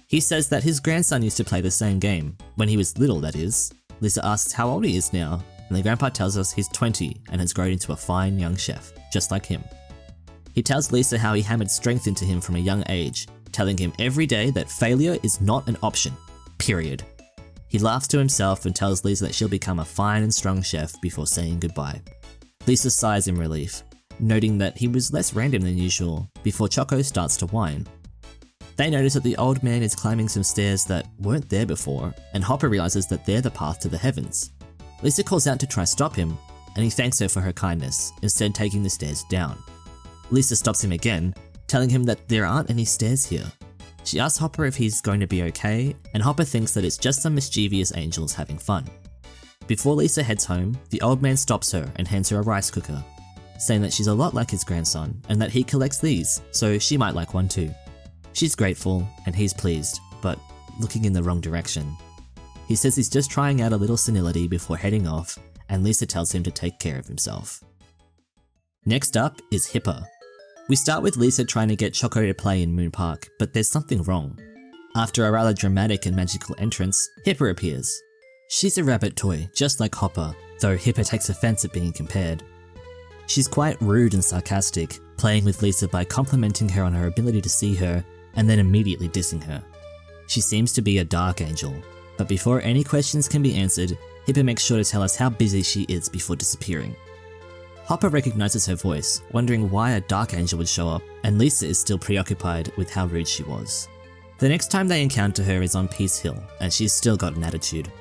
He says that his grandson used to play the same game, when he was little that is. Lisa asks how old he is now, and the grandpa tells us he's 20 and has grown into a fine young chef, just like him. He tells Lisa how he hammered strength into him from a young age, telling him every day that failure is not an option, period. He laughs to himself and tells Lisa that she'll become a fine and strong chef before saying goodbye. Lisa sighs in relief, noting that he was less random than usual before Choco starts to whine. They notice that the old man is climbing some stairs that weren't there before, and Hopper realizes that they're the path to the heavens. Lisa calls out to try stop him, and he thanks her for her kindness, instead taking the stairs down. Lisa stops him again, telling him that there aren't any stairs here. She asks Hopper if he's going to be okay, and Hopper thinks that it's just some mischievous angels having fun. Before Lisa heads home, the old man stops her and hands her a rice cooker, saying that she's a lot like his grandson and that he collects these, so she might like one too. She's grateful, and he's pleased, but looking in the wrong direction. He says he's just trying out a little senility before heading off, and Lisa tells him to take care of himself. Next up is Hipper. We start with Lisa trying to get Choco to play in Moon Park, but there's something wrong. After a rather dramatic and magical entrance, Hipper appears. She's a rabbit toy, just like Hopper, though Hipper takes offense at being compared. She's quite rude and sarcastic, playing with Lisa by complimenting her on her ability to see her, and then immediately dissing her. She seems to be a dark angel, but before any questions can be answered, Hipper makes sure to tell us how busy she is before disappearing. Hopper recognizes her voice, wondering why a dark angel would show up, and Lisa is still preoccupied with how rude she was. The next time they encounter her is on Peace Hill, and she's still got an attitude.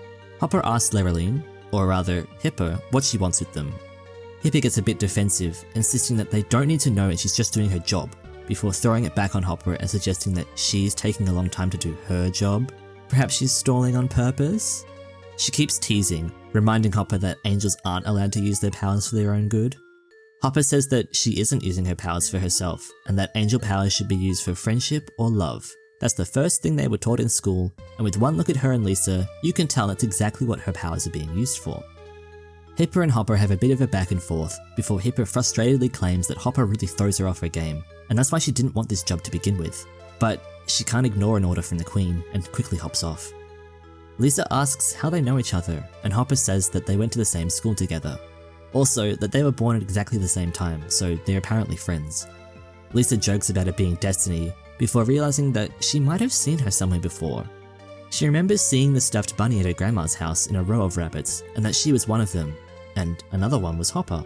Hopper asks Leraline, or rather Hipper, what she wants with them. Hipper gets a bit defensive, insisting that they don't need to know and she's just doing her job, before throwing it back on Hopper and suggesting that she's taking a long time to do her job. Perhaps she's stalling on purpose? She keeps teasing, reminding Hopper that angels aren't allowed to use their powers for their own good. Hopper says that she isn't using her powers for herself, and that angel powers should be used for friendship or love. That's the first thing they were taught in school, and with one look at her and Lisa, you can tell that's exactly what her powers are being used for. Hipper and Hopper have a bit of a back and forth, before Hipper frustratedly claims that Hopper really throws her off her game, and that's why she didn't want this job to begin with. But she can't ignore an order from the Queen, and quickly hops off. Lisa asks how they know each other, and Hopper says that they went to the same school together. Also, that they were born at exactly the same time, so they're apparently friends. Lisa jokes about it being destiny, before realizing that she might have seen her somewhere before. She remembers seeing the stuffed bunny at her grandma's house in a row of rabbits, and that she was one of them, and another one was Hopper.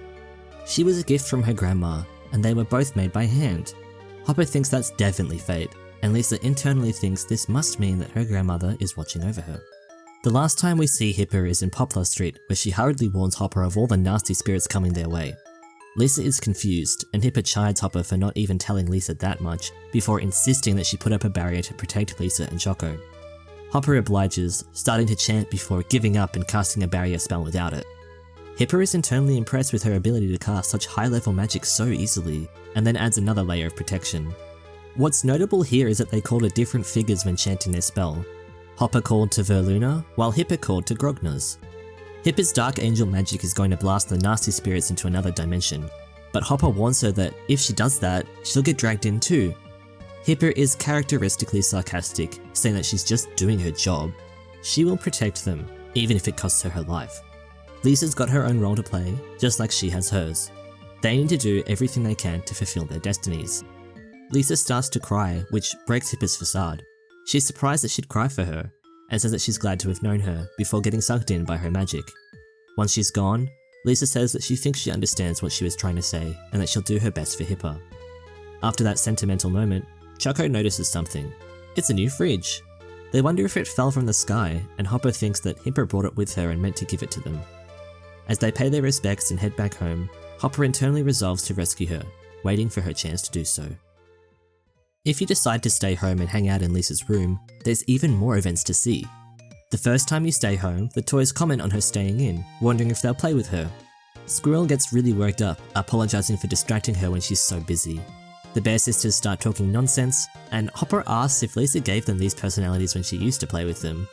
She was a gift from her grandma, and they were both made by hand. Hopper thinks that's definitely fate, and Lisa internally thinks this must mean that her grandmother is watching over her. The last time we see Hipper is in Poplar Street, where she hurriedly warns Hopper of all the nasty spirits coming their way. Lisa is confused, and Hipper chides Hopper for not even telling Lisa that much, before insisting that she put up a barrier to protect Lisa and Choco. Hopper obliges, starting to chant before giving up and casting a barrier spell without it. Hipper is internally impressed with her ability to cast such high-level magic so easily, and then adds another layer of protection. What's notable here is that they call to different figures when chanting their spell. Hopper called to Verluna, while Hipper called to Grogners. Hipper's dark angel magic is going to blast the nasty spirits into another dimension, but Hopper warns her that if she does that, she'll get dragged in too. Hipper is characteristically sarcastic, saying that she's just doing her job. She will protect them, even if it costs her her life. Lisa's got her own role to play, just like she has hers. They need to do everything they can to fulfill their destinies. Lisa starts to cry, which breaks Hipper's facade. She's surprised that she'd cry for her, and says that she's glad to have known her before getting sucked in by her magic. Once she's gone, Lisa says that she thinks she understands what she was trying to say and that she'll do her best for Hipper. After that sentimental moment, Choco notices something. It's a new fridge. They wonder if it fell from the sky, and Hopper thinks that Hipper brought it with her and meant to give it to them. As they pay their respects and head back home, Hopper internally resolves to rescue her, waiting for her chance to do so. If you decide to stay home and hang out in Lisa's room, there's even more events to see. The first time you stay home, the toys comment on her staying in, wondering if they'll play with her. Squirrel gets really worked up, apologizing for distracting her when she's so busy. The Bear Sisters start talking nonsense, and Hopper asks if Lisa gave them these personalities when she used to play with them.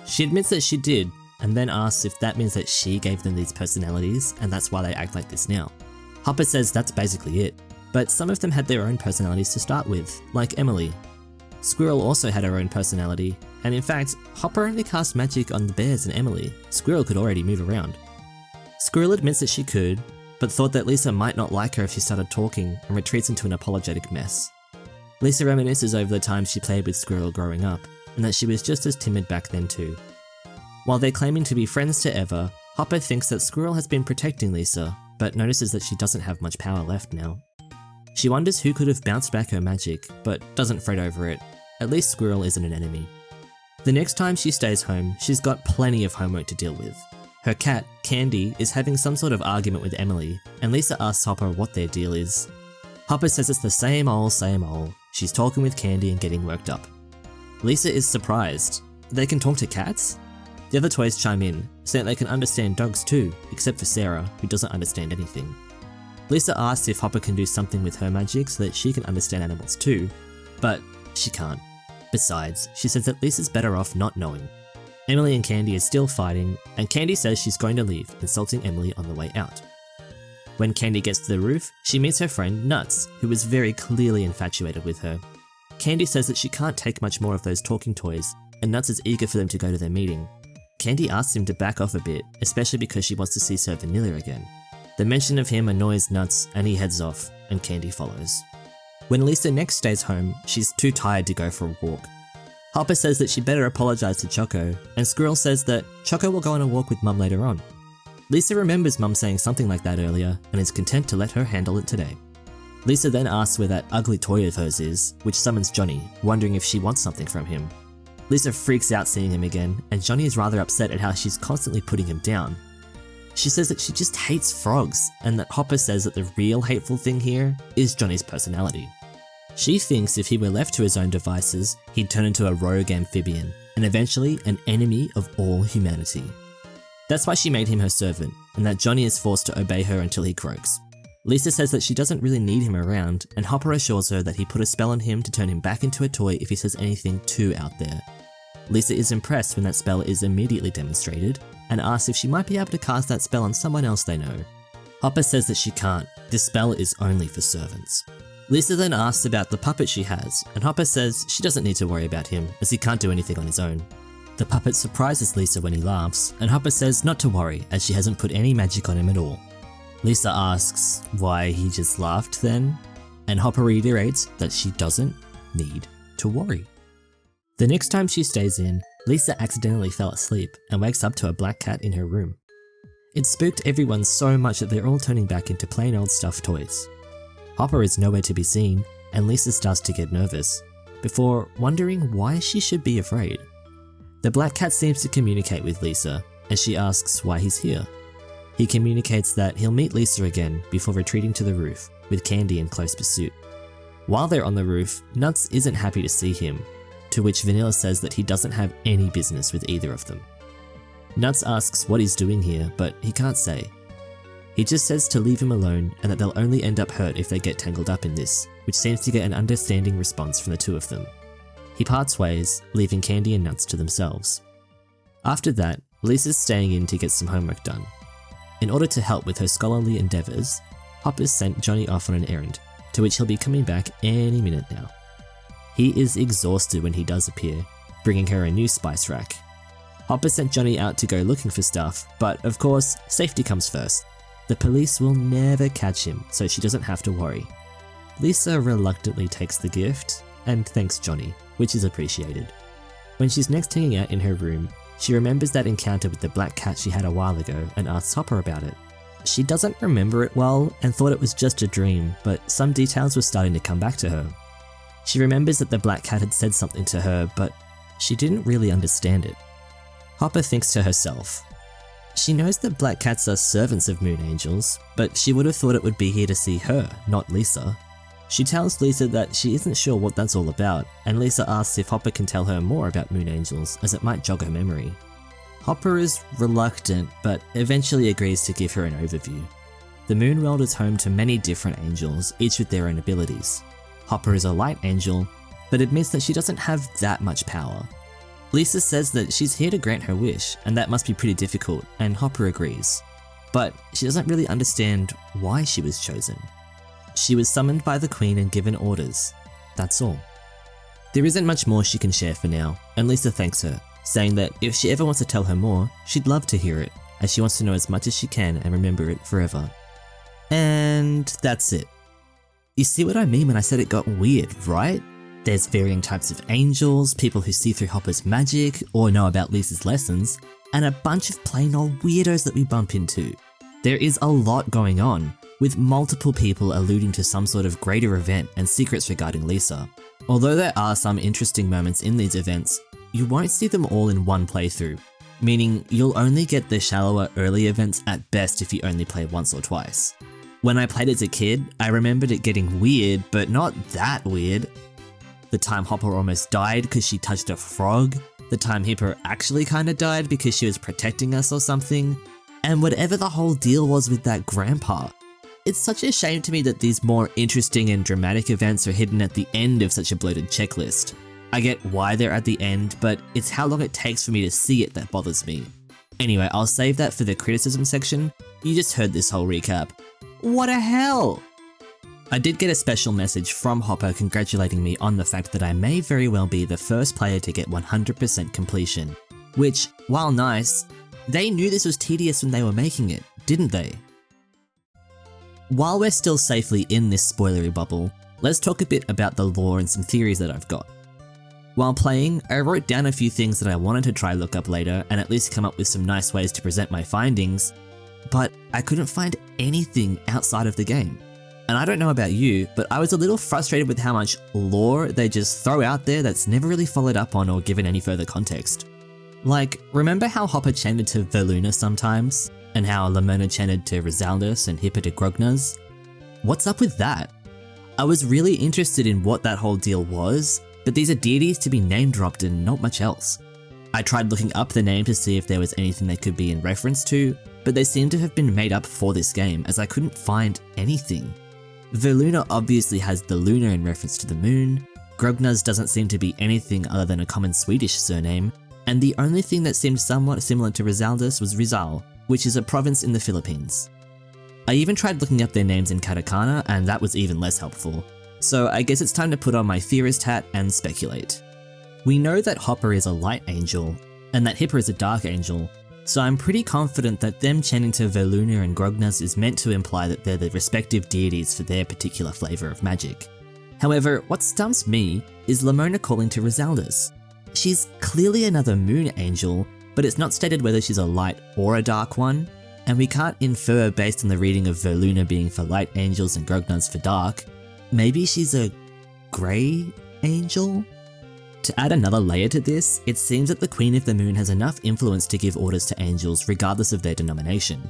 She admits that she did, and then asks if that means that she gave them these personalities, and that's why they act like this now. Hopper says that's basically it, but some of them had their own personalities to start with, like Emily. Squirrel also had her own personality, and in fact, Hopper only cast magic on the bears and Emily. Squirrel could already move around. Squirrel admits that she could, but thought that Lisa might not like her if she started talking and retreats into an apologetic mess. Lisa reminisces over the time she played with Squirrel growing up, and that she was just as timid back then too. While they're claiming to be friends forever, Hopper thinks that Squirrel has been protecting Lisa, but notices that she doesn't have much power left now. She wonders who could have bounced back her magic, but doesn't fret over it. At least Squirrel isn't an enemy. The next time she stays home, she's got plenty of homework to deal with. Her cat, Candy, is having some sort of argument with Emily, and Lisa asks Hopper what their deal is. Hopper says it's the same old, she's talking with Candy and getting worked up. Lisa is surprised. They can talk to cats? The other toys chime in, saying they can understand dogs too, except for Sarah, who doesn't understand anything. Lisa asks if Hopper can do something with her magic so that she can understand animals too, but she can't. Besides, she says that Lisa's better off not knowing. Emily and Candy are still fighting, and Candy says she's going to leave, insulting Emily on the way out. When Candy gets to the roof, she meets her friend Nuts, who is very clearly infatuated with her. Candy says that she can't take much more of those talking toys, and Nuts is eager for them to go to their meeting. Candy asks him to back off a bit, especially because she wants to see Sir Vanilla again. The mention of him annoys Nuts, and he heads off, and Candy follows. When Lisa next stays home, she's too tired to go for a walk. Hopper says that she better apologize to Choco, and Squirrel says that Choco will go on a walk with Mum later on. Lisa remembers Mum saying something like that earlier, and is content to let her handle it today. Lisa then asks where that ugly toy of hers is, which summons Johnny, wondering if she wants something from him. Lisa freaks out seeing him again, and Johnny is rather upset at how she's constantly putting him down. She says that she just hates frogs, and that Hopper says that the real hateful thing here is Johnny's personality. She thinks if he were left to his own devices, he'd turn into a rogue amphibian, and eventually an enemy of all humanity. That's why she made him her servant, and that Johnny is forced to obey her until he croaks. Lisa says that she doesn't really need him around, and Hopper assures her that he put a spell on him to turn him back into a toy if he says anything too out there. Lisa is impressed when that spell is immediately demonstrated, and asks if she might be able to cast that spell on someone else they know. Hopper says that she can't, this spell is only for servants. Lisa then asks about the puppet she has, and Hopper says she doesn't need to worry about him, as he can't do anything on his own. The puppet surprises Lisa when he laughs, and Hopper says not to worry, as she hasn't put any magic on him at all. Lisa asks why he just laughed then, and Hopper reiterates that she doesn't need to worry. The next time she stays in, Lisa accidentally fell asleep and wakes up to a black cat in her room. It spooked everyone so much that they're all turning back into plain old stuffed toys. Hopper is nowhere to be seen, and Lisa starts to get nervous, before wondering why she should be afraid. The black cat seems to communicate with Lisa, as she asks why he's here. He communicates that he'll meet Lisa again before retreating to the roof, with Candy in close pursuit. While they're on the roof, Nuts isn't happy to see him, to which Vanilla says that he doesn't have any business with either of them. Nuts asks what he's doing here, but he can't say. He just says to leave him alone and that they'll only end up hurt if they get tangled up in this, which seems to get an understanding response from the two of them. He parts ways, leaving Candy and Nuts to themselves. After that, Lisa's staying in to get some homework done. In order to help with her scholarly endeavours, Hopper's sent Johnny off on an errand, to which he'll be coming back any minute now. He is exhausted when he does appear, bringing her a new spice rack. Hopper sent Johnny out to go looking for stuff, but of course, safety comes first. The police will never catch him, so she doesn't have to worry. Lisa reluctantly takes the gift and thanks Johnny, which is appreciated. When she's next hanging out in her room, she remembers that encounter with the black cat she had a while ago and asks Hopper about it. She doesn't remember it well and thought it was just a dream, but some details were starting to come back to her. She remembers that the black cat had said something to her, but she didn't really understand it. Hopper thinks to herself. She knows that black cats are servants of moon angels, but she would have thought it would be here to see her, not Lisa. She tells Lisa that she isn't sure what that's all about, and Lisa asks if Hopper can tell her more about moon angels, as it might jog her memory. Hopper is reluctant, but eventually agrees to give her an overview. The moon world is home to many different angels, each with their own abilities. Hopper is a light angel, but admits that she doesn't have that much power. Lisa says that she's here to grant her wish, and that must be pretty difficult, and Hopper agrees. But she doesn't really understand why she was chosen. She was summoned by the Queen and given orders. That's all. There isn't much more she can share for now, and Lisa thanks her, saying that if she ever wants to tell her more, she'd love to hear it, as she wants to know as much as she can and remember it forever. And that's it. You see what I mean when I said it got weird, right? There's varying types of angels, people who see through Hopper's magic or know about Lisa's lessons, and a bunch of plain old weirdos that we bump into. There is a lot going on, with multiple people alluding to some sort of greater event and secrets regarding Lisa. Although there are some interesting moments in these events, you won't see them all in one playthrough, meaning you'll only get the shallower early events at best if you only play once or twice. When I played as a kid, I remembered it getting weird, but not that weird. The time Hopper almost died because she touched a frog, the time Hipper actually kinda died because she was protecting us or something, and whatever the whole deal was with that grandpa. It's such a shame to me that these more interesting and dramatic events are hidden at the end of such a bloated checklist. I get why they're at the end, but it's how long it takes for me to see it that bothers me. Anyway, I'll save that for the criticism section. You just heard this whole recap. What the hell? I did get a special message from Hopper congratulating me on the fact that I may very well be the first player to get 100% completion. Which, while nice, they knew this was tedious when they were making it, didn't they? While we're still safely in this spoilery bubble, let's talk a bit about the lore and some theories that I've got. While playing, I wrote down a few things that I wanted to try look up later and at least come up with some nice ways to present my findings, but I couldn't find anything outside of the game. And I don't know about you, but I was a little frustrated with how much lore they just throw out there that's never really followed up on or given any further context. Like, remember how Hopper chanted to Veluna sometimes? And how Lamona chanted to Rizaldus and Hipper to Grognaz? What's up with that? I was really interested in what that whole deal was, but these are deities to be name dropped and not much else. I tried looking up the name to see if there was anything they could be in reference to, but they seem to have been made up for this game as I couldn't find anything. Veluna obviously has the Luna in reference to the moon, Grognaz doesn't seem to be anything other than a common Swedish surname, and the only thing that seemed somewhat similar to Rizaldus was Rizal, which is a province in the Philippines. I even tried looking up their names in katakana and that was even less helpful, so I guess it's time to put on my theorist hat and speculate. We know that Hopper is a light angel, and that Hipper is a dark angel, so I'm pretty confident that them chanting to Veluna and Grognaz is meant to imply that they're the respective deities for their particular flavour of magic. However, what stumps me is Lamona calling to Rizaldus. She's clearly another moon angel, but it's not stated whether she's a light or a dark one, and we can't infer based on the reading of Veluna being for light angels and Grognaz for dark. Maybe she's a grey angel? To add another layer to this, it seems that the Queen of the Moon has enough influence to give orders to angels regardless of their denomination.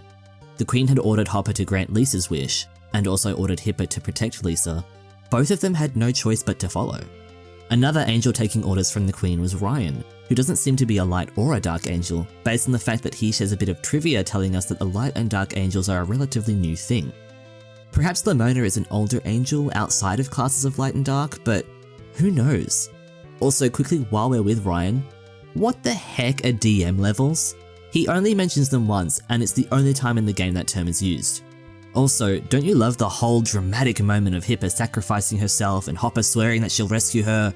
The Queen had ordered Hopper to grant Lisa's wish, and also ordered Hipper to protect Lisa. Both of them had no choice but to follow. Another angel taking orders from the Queen was Ryan, who doesn't seem to be a light or a dark angel, based on the fact that he shares a bit of trivia telling us that the light and dark angels are a relatively new thing. Perhaps Lamona is an older angel outside of classes of light and dark, but who knows? Also, quickly while we're with Ryan, what the heck are DM levels? He only mentions them once, and it's the only time in the game that term is used. Also, don't you love the whole dramatic moment of Hipper sacrificing herself and Hopper swearing that she'll rescue her,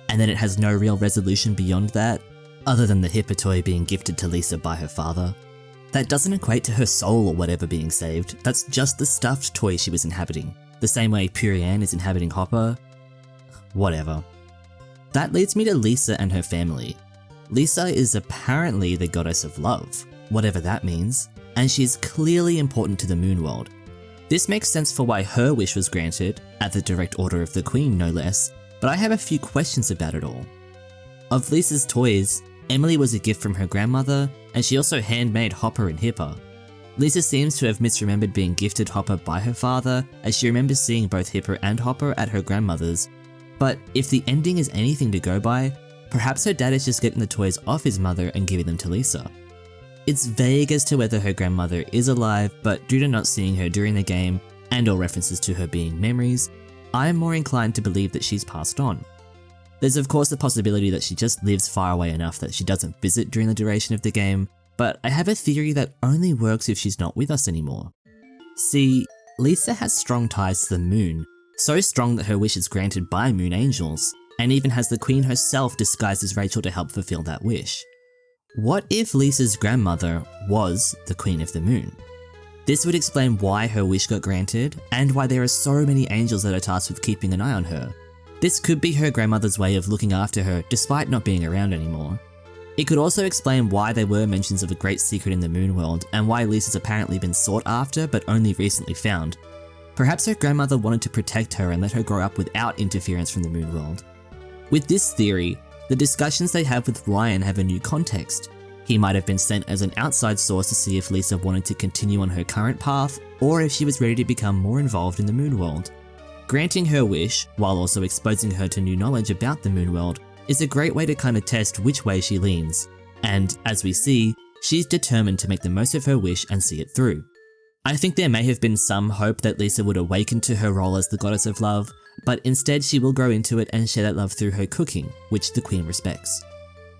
and then it has no real resolution beyond that, other than the Hipper toy being gifted to Lisa by her father? That doesn't equate to her soul or whatever being saved, that's just the stuffed toy she was inhabiting, the same way Purianne is inhabiting Hopper. Whatever. That leads me to Lisa and her family. Lisa is apparently the goddess of love, whatever that means, and she's clearly important to the moon world. This makes sense for why her wish was granted, at the direct order of the Queen no less, but I have a few questions about it all. Of Lisa's toys, Emily was a gift from her grandmother, and she also handmade Hopper and Hipper. Lisa seems to have misremembered being gifted Hopper by her father, as she remembers seeing both Hipper and Hopper at her grandmother's, but if the ending is anything to go by, perhaps her dad is just getting the toys off his mother and giving them to Lisa. It's vague as to whether her grandmother is alive, but due to not seeing her during the game, and all references to her being memories, I am more inclined to believe that she's passed on. There's of course the possibility that she just lives far away enough that she doesn't visit during the duration of the game, but I have a theory that only works if she's not with us anymore. See, Lisa has strong ties to the moon, so strong that her wish is granted by moon angels, and even has the Queen herself disguised as Rachel to help fulfill that wish. What if Lisa's grandmother was the Queen of the Moon? This would explain why her wish got granted, and why there are so many angels that are tasked with keeping an eye on her. This could be her grandmother's way of looking after her despite not being around anymore. It could also explain why there were mentions of a great secret in the moon world, and why Lisa's apparently been sought after but only recently found. Perhaps her grandmother wanted to protect her and let her grow up without interference from the moon world. With this theory, the discussions they have with Ryan have a new context. He might have been sent as an outside source to see if Lisa wanted to continue on her current path, or if she was ready to become more involved in the moon world. Granting her wish, while also exposing her to new knowledge about the moon world, is a great way to kind of test which way she leans. And as we see, she's determined to make the most of her wish and see it through. I think there may have been some hope that Lisa would awaken to her role as the goddess of love, but instead she will grow into it and share that love through her cooking, which the Queen respects.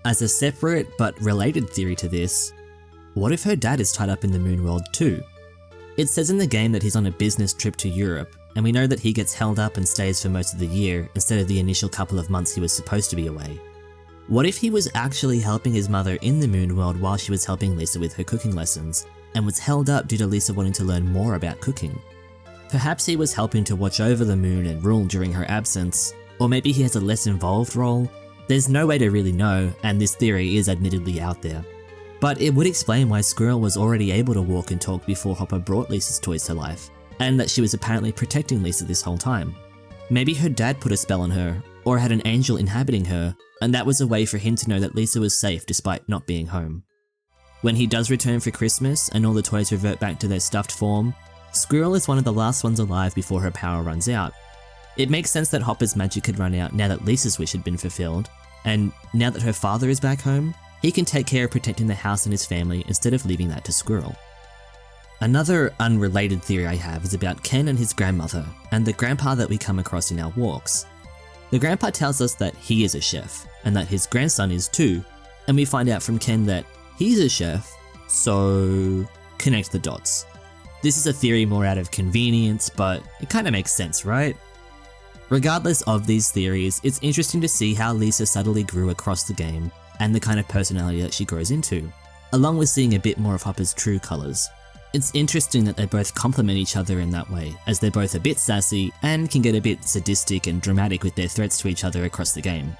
As a separate but related theory to this, what if her dad is tied up in the moon world too? It says in the game that he's on a business trip to Europe, and we know that he gets held up and stays for most of the year instead of the initial couple of months he was supposed to be away. What if he was actually helping his mother in the moon world while she was helping Lisa with her cooking lessons, and was held up due to Lisa wanting to learn more about cooking? Perhaps he was helping to watch over the moon and rule during her absence, or maybe he has a less involved role. There's no way to really know, and this theory is admittedly out there. But it would explain why Squirrel was already able to walk and talk before Hopper brought Lisa's toys to life, and that she was apparently protecting Lisa this whole time. Maybe her dad put a spell on her, or had an angel inhabiting her, and that was a way for him to know that Lisa was safe despite not being home. When he does return for Christmas and all the toys revert back to their stuffed form, Squirrel is one of the last ones alive before her power runs out. It makes sense that Hopper's magic had run out now that Lisa's wish had been fulfilled, and now that her father is back home, he can take care of protecting the house and his family instead of leaving that to Squirrel. Another unrelated theory I have is about Ken and his grandmother, and the grandpa that we come across in our walks. The grandpa tells us that he is a chef, and that his grandson is too, and we find out from Ken that he's a chef, so connect the dots. This is a theory more out of convenience, but it kinda makes sense, right? Regardless of these theories, it's interesting to see how Lisa subtly grew across the game, and the kind of personality that she grows into, along with seeing a bit more of Hopper's true colours. It's interesting that they both complement each other in that way, as they're both a bit sassy and can get a bit sadistic and dramatic with their threats to each other across the game.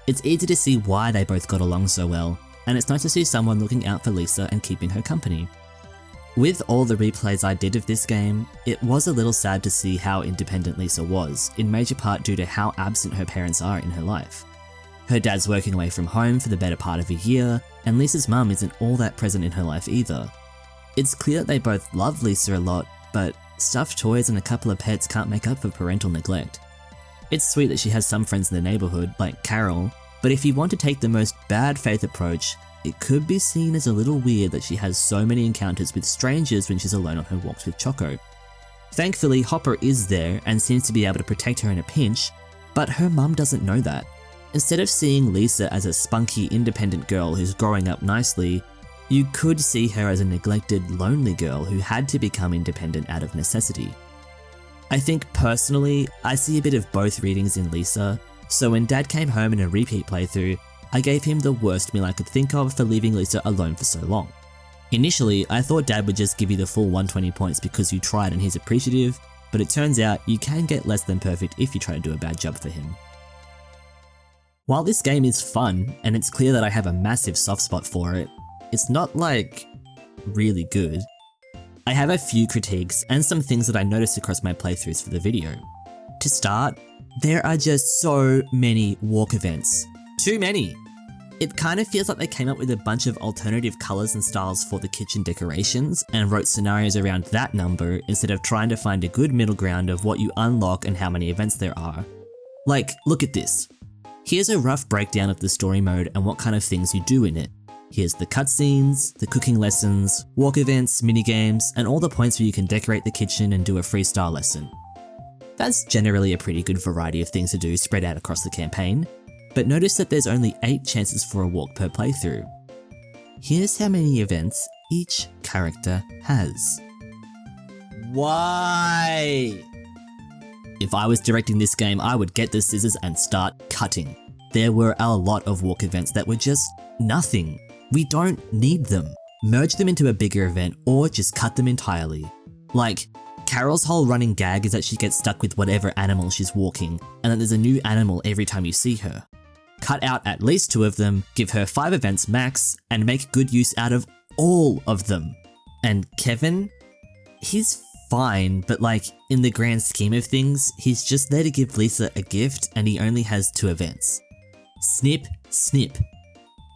It's easy to see why they both got along so well, and it's nice to see someone looking out for Lisa and keeping her company. With all the replays I did of this game, it was a little sad to see how independent Lisa was, in major part due to how absent her parents are in her life. Her dad's working away from home for the better part of a year, and Lisa's mum isn't all that present in her life either. It's clear that they both love Lisa a lot, but stuffed toys and a couple of pets can't make up for parental neglect. It's sweet that she has some friends in the neighbourhood, like Carol, but if you want to take the most bad faith approach, it could be seen as a little weird that she has so many encounters with strangers when she's alone on her walks with Choco. Thankfully, Hopper is there and seems to be able to protect her in a pinch, but her mum doesn't know that. Instead of seeing Lisa as a spunky, independent girl who's growing up nicely, you could see her as a neglected, lonely girl who had to become independent out of necessity. I think personally, I see a bit of both readings in Lisa, so when Dad came home in a repeat playthrough, I gave him the worst meal I could think of for leaving Lisa alone for so long. Initially, I thought Dad would just give you the full 120 points because you tried and he's appreciative, but it turns out you can get less than perfect if you try to do a bad job for him. While this game is fun, and it's clear that I have a massive soft spot for it, it's not like really good. I have a few critiques and some things that I noticed across my playthroughs for the video. To start, there are just so many walk events. Too many! It kind of feels like they came up with a bunch of alternative colours and styles for the kitchen decorations and wrote scenarios around that number instead of trying to find a good middle ground of what you unlock and how many events there are. Like, look at this. Here's a rough breakdown of the story mode and what kind of things you do in it. Here's the cutscenes, the cooking lessons, walk events, minigames, and all the points where you can decorate the kitchen and do a freestyle lesson. That's generally a pretty good variety of things to do spread out across the campaign, but notice that there's only 8 chances for a walk per playthrough. Here's how many events each character has. Why? If I was directing this game, I would get the scissors and start cutting. There were a lot of walk events that were just nothing. We don't need them. Merge them into a bigger event or just cut them entirely. Like, Carol's whole running gag is that she gets stuck with whatever animal she's walking, and that there's a new animal every time you see her. Cut out at least 2 of them, give her 5 events max, and make good use out of all of them. And Kevin? He's fine, but like, in the grand scheme of things, he's just there to give Lisa a gift and he only has 2 events. Snip, snip.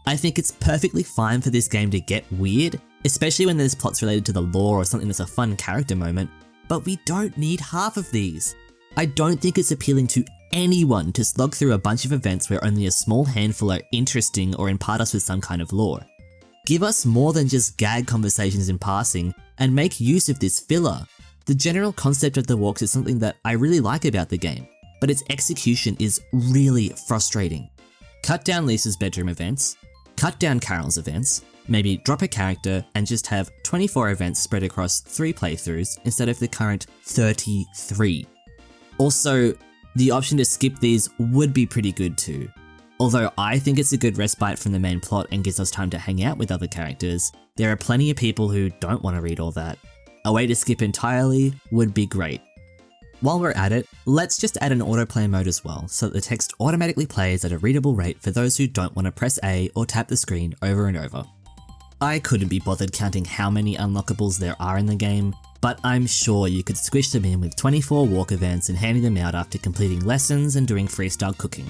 I think it's perfectly fine for this game to get weird, especially when there's plots related to the lore or something that's a fun character moment, but we don't need half of these. I don't think it's appealing to anyone to slog through a bunch of events where only a small handful are interesting or impart us with some kind of lore. Give us more than just gag conversations in passing and make use of this filler. The general concept of the walks is something that I really like about the game, but its execution is really frustrating. Cut down Lisa's bedroom events, cut down Carol's events, maybe drop a character and just have 24 events spread across 3 playthroughs instead of the current 33. Also, the option to skip these would be pretty good too. Although I think it's a good respite from the main plot and gives us time to hang out with other characters, there are plenty of people who don't want to read all that. A way to skip entirely would be great. While we're at it, let's just add an autoplay mode as well, so that the text automatically plays at a readable rate for those who don't want to press A or tap the screen over and over. I couldn't be bothered counting how many unlockables there are in the game, but I'm sure you could squish them in with 24 walk events and handing them out after completing lessons and doing freestyle cooking.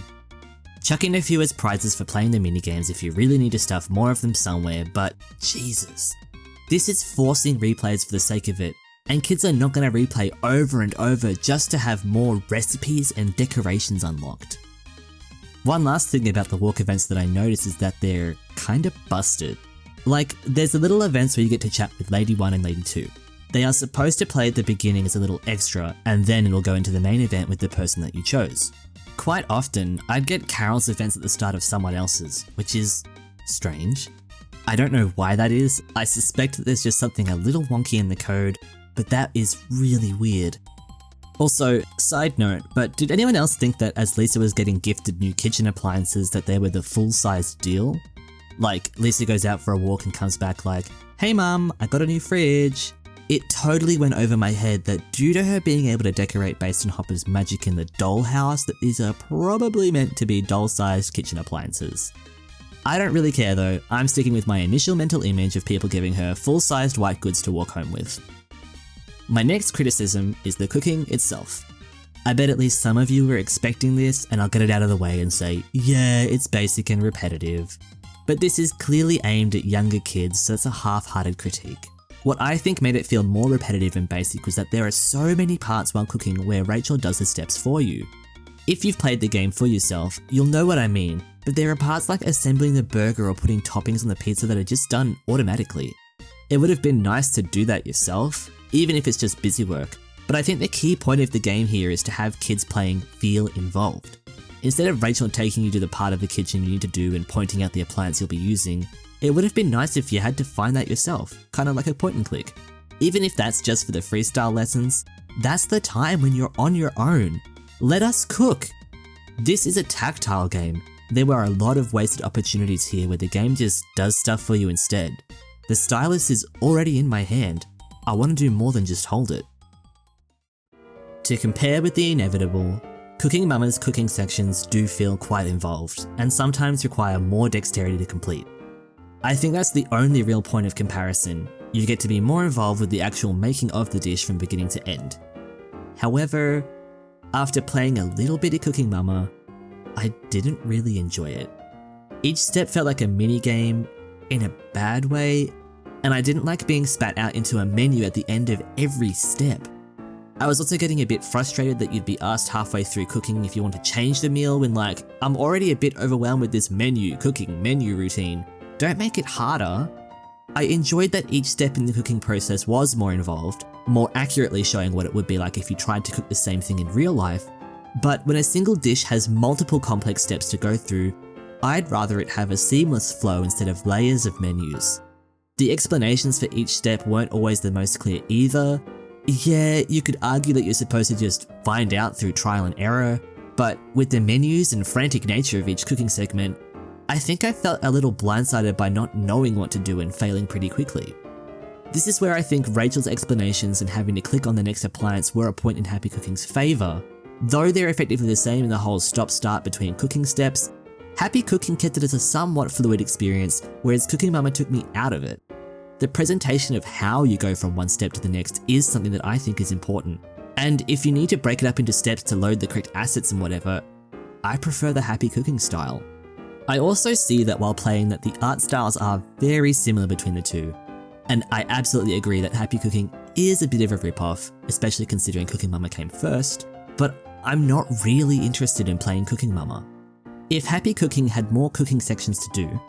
Chuck in a few as prizes for playing the minigames if you really need to stuff more of them somewhere, but Jesus. This is forcing replays for the sake of it, and kids are not going to replay over and over just to have more recipes and decorations unlocked. One last thing about the walk events that I noticed is that they're kinda busted. Like, there's the little events where you get to chat with Lady 1 and Lady 2. They are supposed to play at the beginning as a little extra, and then it'll go into the main event with the person that you chose. Quite often, I'd get Carol's events at the start of someone else's, which is strange. I don't know why that is. I suspect that there's just something a little wonky in the code, but that is really weird. Also, side note, but did anyone else think that as Lisa was getting gifted new kitchen appliances that they were the full-sized deal? Like, Lisa goes out for a walk and comes back like, "Hey mum, I got a new fridge." It totally went over my head that due to her being able to decorate based on Hopper's magic in the dollhouse, that these are probably meant to be doll-sized kitchen appliances. I don't really care though, I'm sticking with my initial mental image of people giving her full-sized white goods to walk home with. My next criticism is the cooking itself. I bet at least some of you were expecting this, and I'll get it out of the way and say, yeah, it's basic and repetitive. But this is clearly aimed at younger kids, so it's a half-hearted critique. What I think made it feel more repetitive and basic was that there are so many parts while cooking where Rachel does the steps for you. If you've played the game for yourself, you'll know what I mean, but there are parts like assembling the burger or putting toppings on the pizza that are just done automatically. It would have been nice to do that yourself, even if it's just busy work, but I think the key point of the game here is to have kids playing feel involved. Instead of Rachel taking you to the part of the kitchen you need to do and pointing out the appliance you'll be using, it would have been nice if you had to find that yourself, kind of like a point and click. Even if that's just for the freestyle lessons, that's the time when you're on your own. Let us cook! This is a tactile game. There were a lot of wasted opportunities here where the game just does stuff for you instead. The stylus is already in my hand. I want to do more than just hold it. To compare with the inevitable, Cooking Mama's cooking sections do feel quite involved, and sometimes require more dexterity to complete. I think that's the only real point of comparison. You get to be more involved with the actual making of the dish from beginning to end. However, after playing a little bit of Cooking Mama, I didn't really enjoy it. Each step felt like a mini game in a bad way, and I didn't like being spat out into a menu at the end of every step. I was also getting a bit frustrated that you'd be asked halfway through cooking if you want to change the meal when I'm already a bit overwhelmed with this menu routine. Don't make it harder. I enjoyed that each step in the cooking process was more involved, more accurately showing what it would be like if you tried to cook the same thing in real life, but when a single dish has multiple complex steps to go through, I'd rather it have a seamless flow instead of layers of menus. The explanations for each step weren't always the most clear either. Yeah, you could argue that you're supposed to just find out through trial and error, but with the menus and frantic nature of each cooking segment, I think I felt a little blindsided by not knowing what to do and failing pretty quickly. This is where I think Rachel's explanations and having to click on the next appliance were a point in Happy Cooking's favour. Though they're effectively the same in the whole stop-start between cooking steps, Happy Cooking kept it as a somewhat fluid experience, whereas Cooking Mama took me out of it. The presentation of how you go from one step to the next is something that I think is important. And if you need to break it up into steps to load the correct assets and whatever, I prefer the Happy Cooking style. I also see that while playing that the art styles are very similar between the two, and I absolutely agree that Happy Cooking is a bit of a rip-off, especially considering Cooking Mama came first, but I'm not really interested in playing Cooking Mama. If Happy Cooking had more cooking sections to do,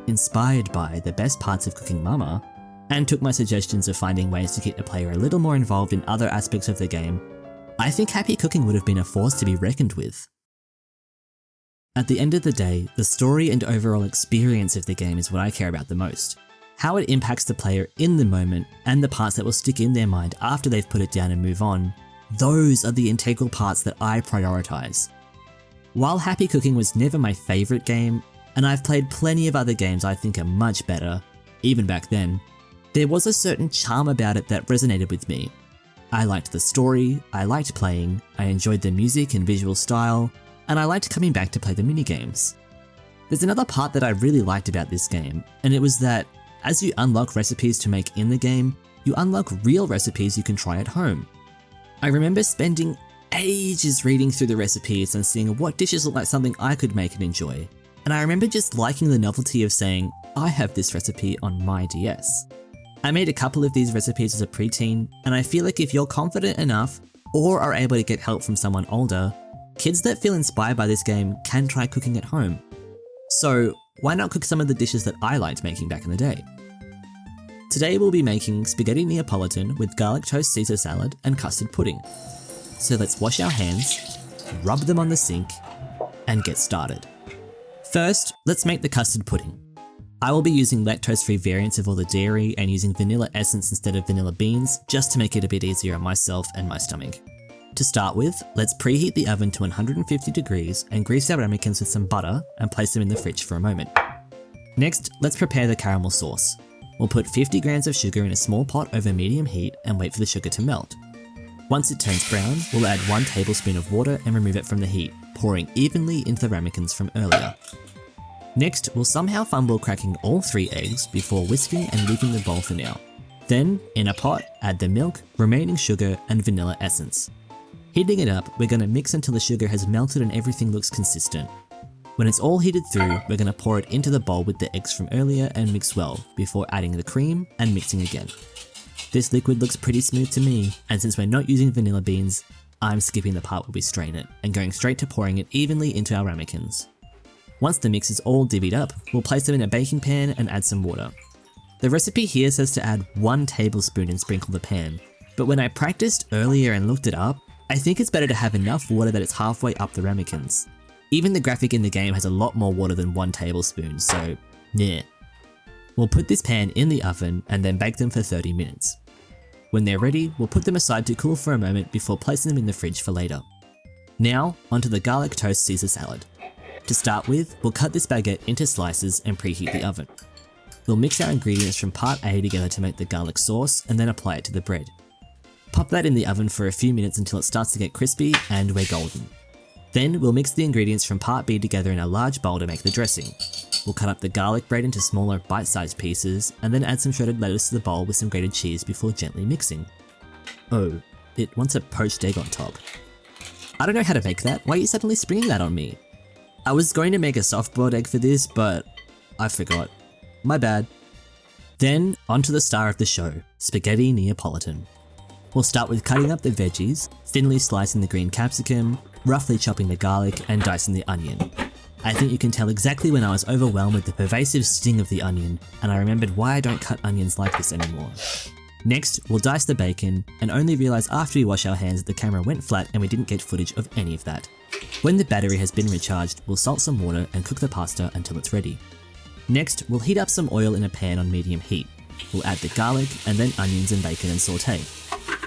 inspired by the best parts of Cooking Mama, and took my suggestions of finding ways to get the player a little more involved in other aspects of the game, I think Happy Cooking would have been a force to be reckoned with. At the end of the day, the story and overall experience of the game is what I care about the most. How it impacts the player in the moment, and the parts that will stick in their mind after they've put it down and move on, those are the integral parts that I prioritise. While Happy Cooking was never my favourite game, and I've played plenty of other games I think are much better, even back then, there was a certain charm about it that resonated with me. I liked the story, I liked playing, I enjoyed the music and visual style, and I liked coming back to play the minigames. There's another part that I really liked about this game, and it was that as you unlock recipes to make in the game, you unlock real recipes you can try at home. I remember spending ages reading through the recipes and seeing what dishes look like something I could make and enjoy. And I remember just liking the novelty of saying, I have this recipe on my DS. I made a couple of these recipes as a preteen, and I feel like if you're confident enough, or are able to get help from someone older, kids that feel inspired by this game can try cooking at home. So why not cook some of the dishes that I liked making back in the day? Today we'll be making spaghetti Neapolitan with garlic toast Caesar salad and custard pudding. So let's wash our hands, rub them on the sink, and get started. First, let's make the custard pudding. I will be using lactose-free variants of all the dairy and using vanilla essence instead of vanilla beans, just to make it a bit easier on myself and my stomach. To start with, let's preheat the oven to 150 degrees and grease our ramekins with some butter and place them in the fridge for a moment. Next, let's prepare the caramel sauce. We'll put 50 grams of sugar in a small pot over medium heat and wait for the sugar to melt. Once it turns brown, we'll add 1 tablespoon of water and remove it from the heat, pouring evenly into the ramekins from earlier. Next, we'll somehow fumble cracking all 3 eggs before whisking and leaving the bowl for now. Then, in a pot, add the milk, remaining sugar, and vanilla essence. Heating it up, we're going to mix until the sugar has melted and everything looks consistent. When it's all heated through, we're going to pour it into the bowl with the eggs from earlier and mix well, before adding the cream and mixing again. This liquid looks pretty smooth to me, and since we're not using vanilla beans, I'm skipping the part where we strain it, and going straight to pouring it evenly into our ramekins. Once the mix is all divvied up, we'll place them in a baking pan and add some water. The recipe here says to add 1 tablespoon and sprinkle the pan, but when I practiced earlier and looked it up, I think it's better to have enough water that it's halfway up the ramekins. Even the graphic in the game has a lot more water than 1 tablespoon, so yeah. We'll put this pan in the oven and then bake them for 30 minutes. When they're ready, we'll put them aside to cool for a moment before placing them in the fridge for later. Now, onto the garlic toast Caesar salad. To start with, we'll cut this baguette into slices and preheat the oven. We'll mix our ingredients from part A together to make the garlic sauce and then apply it to the bread. Pop that in the oven for a few minutes until it starts to get crispy and we're golden. Then we'll mix the ingredients from part B together in a large bowl to make the dressing. We'll cut up the garlic bread into smaller bite-sized pieces and then add some shredded lettuce to the bowl with some grated cheese before gently mixing. Oh, it wants a poached egg on top. I don't know how to make that, why are you suddenly springing that on me? I was going to make a soft-boiled egg for this, but I forgot. My bad. Then, onto the star of the show, spaghetti Neapolitan. We'll start with cutting up the veggies, thinly slicing the green capsicum, roughly chopping the garlic, and dicing the onion. I think you can tell exactly when I was overwhelmed with the pervasive sting of the onion, and I remembered why I don't cut onions like this anymore. Next, we'll dice the bacon, and only realise after we wash our hands that the camera went flat and we didn't get footage of any of that. When the battery has been recharged, we'll salt some water and cook the pasta until it's ready. Next, we'll heat up some oil in a pan on medium heat. We'll add the garlic, and then onions and bacon and saute.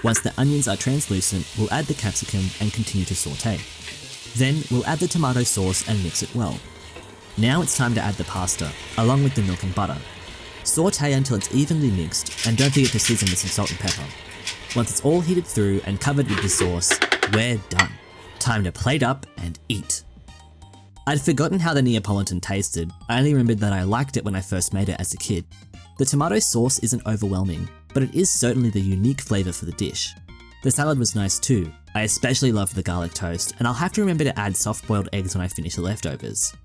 Once the onions are translucent, we'll add the capsicum and continue to saute. Then we'll add the tomato sauce and mix it well. Now it's time to add the pasta, along with the milk and butter. Saute until it's evenly mixed, and don't forget to season with some salt and pepper. Once it's all heated through and covered with the sauce, we're done. Time to plate up and eat. I'd forgotten how the Neapolitan tasted, I only remembered that I liked it when I first made it as a kid. The tomato sauce isn't overwhelming, but it is certainly the unique flavour for the dish. The salad was nice too. I especially loved the garlic toast, and I'll have to remember to add soft-boiled eggs when I finish the leftovers.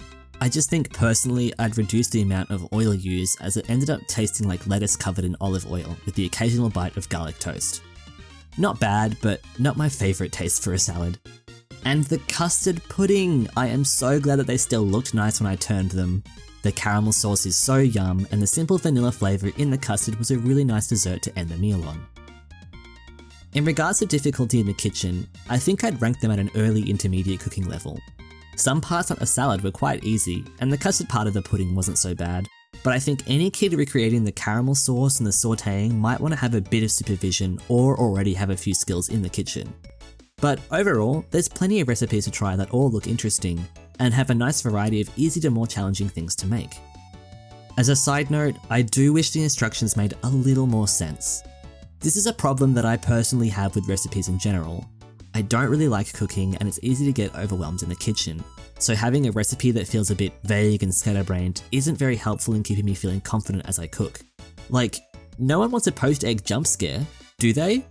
I just think personally I'd reduce the amount of oil used as it ended up tasting like lettuce covered in olive oil with the occasional bite of garlic toast. Not bad, but not my favourite taste for a salad. And the custard pudding! I am so glad that they still looked nice when I turned them. The caramel sauce is so yum, and the simple vanilla flavour in the custard was a really nice dessert to end the meal on. In regards to difficulty in the kitchen, I think I'd rank them at an early intermediate cooking level. Some parts like the salad were quite easy, and the custard part of the pudding wasn't so bad, but I think any kid recreating the caramel sauce and the sauteing might want to have a bit of supervision or already have a few skills in the kitchen. But overall, there's plenty of recipes to try that all look interesting, and have a nice variety of easy to more challenging things to make. As a side note, I do wish the instructions made a little more sense. This is a problem that I personally have with recipes in general. I don't really like cooking and it's easy to get overwhelmed in the kitchen, so having a recipe that feels a bit vague and scatterbrained isn't very helpful in keeping me feeling confident as I cook. Like, no one wants a poached-egg jump scare, do they?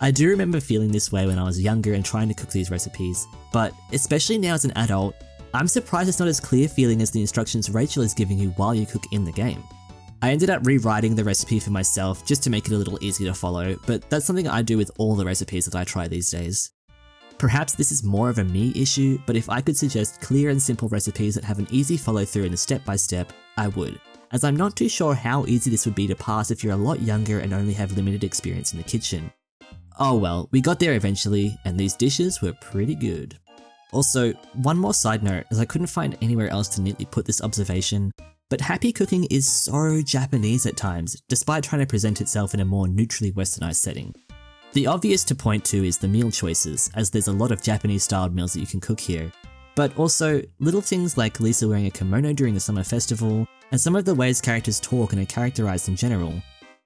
I do remember feeling this way when I was younger and trying to cook these recipes, but especially now as an adult, I'm surprised it's not as clear feeling as the instructions Rachel is giving you while you cook in the game. I ended up rewriting the recipe for myself just to make it a little easier to follow, but that's something I do with all the recipes that I try these days. Perhaps this is more of a me issue, but if I could suggest clear and simple recipes that have an easy follow through in the step-by-step, I would, as I'm not too sure how easy this would be to pass if you're a lot younger and only have limited experience in the kitchen. Oh well, we got there eventually, and these dishes were pretty good. Also, one more side note, as I couldn't find anywhere else to neatly put this observation, but happy cooking is so Japanese at times, despite trying to present itself in a more neutrally westernized setting. The obvious to point to is the meal choices, as there's a lot of Japanese-styled meals that you can cook here, but also little things like Lisa wearing a kimono during the summer festival, and some of the ways characters talk and are characterized in general.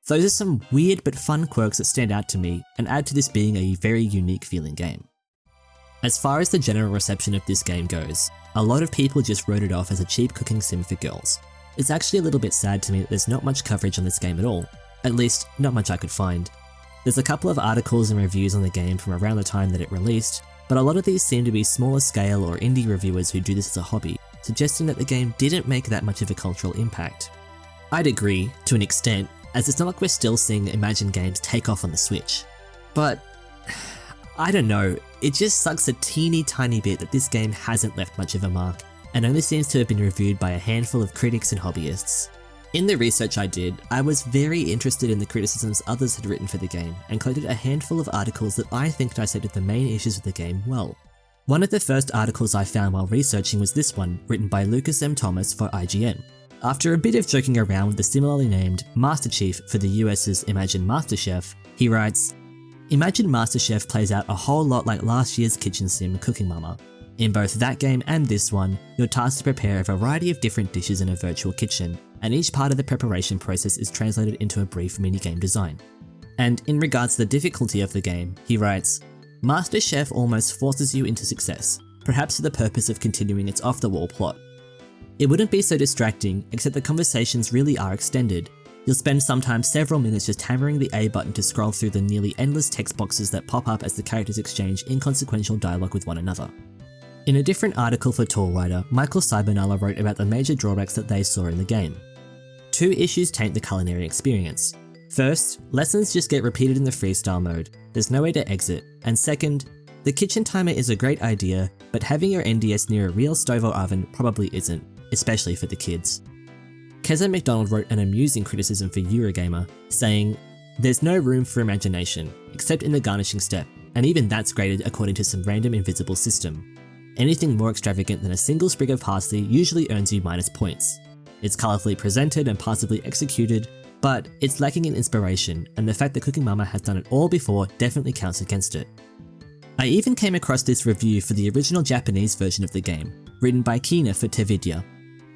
Those are some weird but fun quirks that stand out to me and add to this being a very unique feeling game. As far as the general reception of this game goes, a lot of people just wrote it off as a cheap cooking sim for girls. It's actually a little bit sad to me that there's not much coverage on this game at all, at least not much I could find. There's a couple of articles and reviews on the game from around the time that it released, but a lot of these seem to be smaller scale or indie reviewers who do this as a hobby, suggesting that the game didn't make that much of a cultural impact. I'd agree, to an extent, as it's not like we're still seeing Imagine games take off on the Switch. But I don't know, it just sucks a teeny tiny bit that this game hasn't left much of a mark, and only seems to have been reviewed by a handful of critics and hobbyists. In the research I did, I was very interested in the criticisms others had written for the game, and collected a handful of articles that I think dissected the main issues of the game well. One of the first articles I found while researching was this one, written by Lucas M. Thomas for IGN. After a bit of joking around with the similarly named Master Chief for the US's Imagine MasterChef, he writes, "Imagine MasterChef plays out a whole lot like last year's kitchen sim Cooking Mama. In both that game and this one, you're tasked to prepare a variety of different dishes in a virtual kitchen, and each part of the preparation process is translated into a brief minigame design. And in regards to the difficulty of the game, he writes, "Master Chef almost forces you into success, perhaps for the purpose of continuing its off-the-wall plot. It wouldn't be so distracting, except the conversations really are extended. You'll spend sometimes several minutes just hammering the A button to scroll through the nearly endless text boxes that pop up as the characters exchange inconsequential dialogue with one another." In a different article for Tall Rider, Michael Cybernala wrote about the major drawbacks that they saw in the game. 2 issues taint the culinary experience. First, lessons just get repeated in the freestyle mode, there's no way to exit, and second, the kitchen timer is a great idea, but having your NDS near a real stove or oven probably isn't, especially for the kids. Keza McDonald wrote an amusing criticism for Eurogamer, saying, "There's no room for imagination, except in the garnishing step, and even that's graded according to some random invisible system. Anything more extravagant than a single sprig of parsley usually earns you minus points. It's colourfully presented and passively executed, but it's lacking in inspiration, and the fact that Cooking Mama has done it all before definitely counts against it." I even came across this review for the original Japanese version of the game, written by Kina for Tevidya.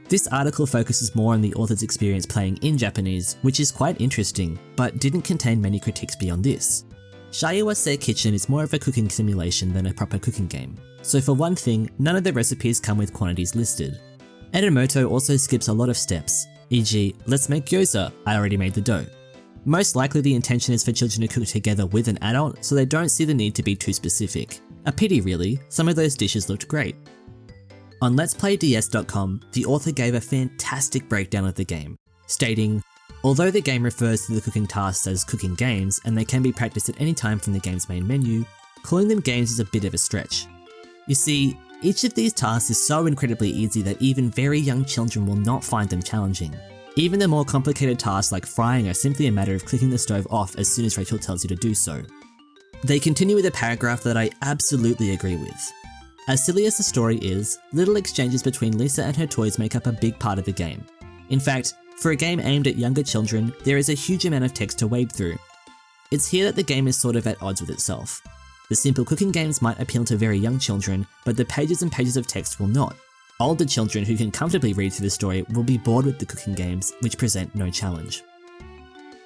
This article focuses more on the author's experience playing in Japanese, which is quite interesting, but didn't contain many critiques beyond this. Shaiwase Kitchen is more of a cooking simulation than a proper cooking game, so for one thing, none of the recipes come with quantities listed. Enomoto also skips a lot of steps, e.g., let's make gyoza, I already made the dough. Most likely the intention is for children to cook together with an adult, so they don't see the need to be too specific. A pity really, some of those dishes looked great. On letsplayds.com, the author gave a fantastic breakdown of the game, stating, "Although the game refers to the cooking tasks as cooking games, and they can be practiced at any time from the game's main menu, calling them games is a bit of a stretch. You see, each of these tasks is so incredibly easy that even very young children will not find them challenging. Even the more complicated tasks like frying are simply a matter of clicking the stove off as soon as Rachel tells you to do so." They continue with a paragraph that I absolutely agree with. "As silly as the story is, little exchanges between Lisa and her toys make up a big part of the game. In fact, for a game aimed at younger children, there is a huge amount of text to wade through. It's here that the game is sort of at odds with itself. The simple cooking games might appeal to very young children, but the pages and pages of text will not. Older children who can comfortably read through the story will be bored with the cooking games, which present no challenge."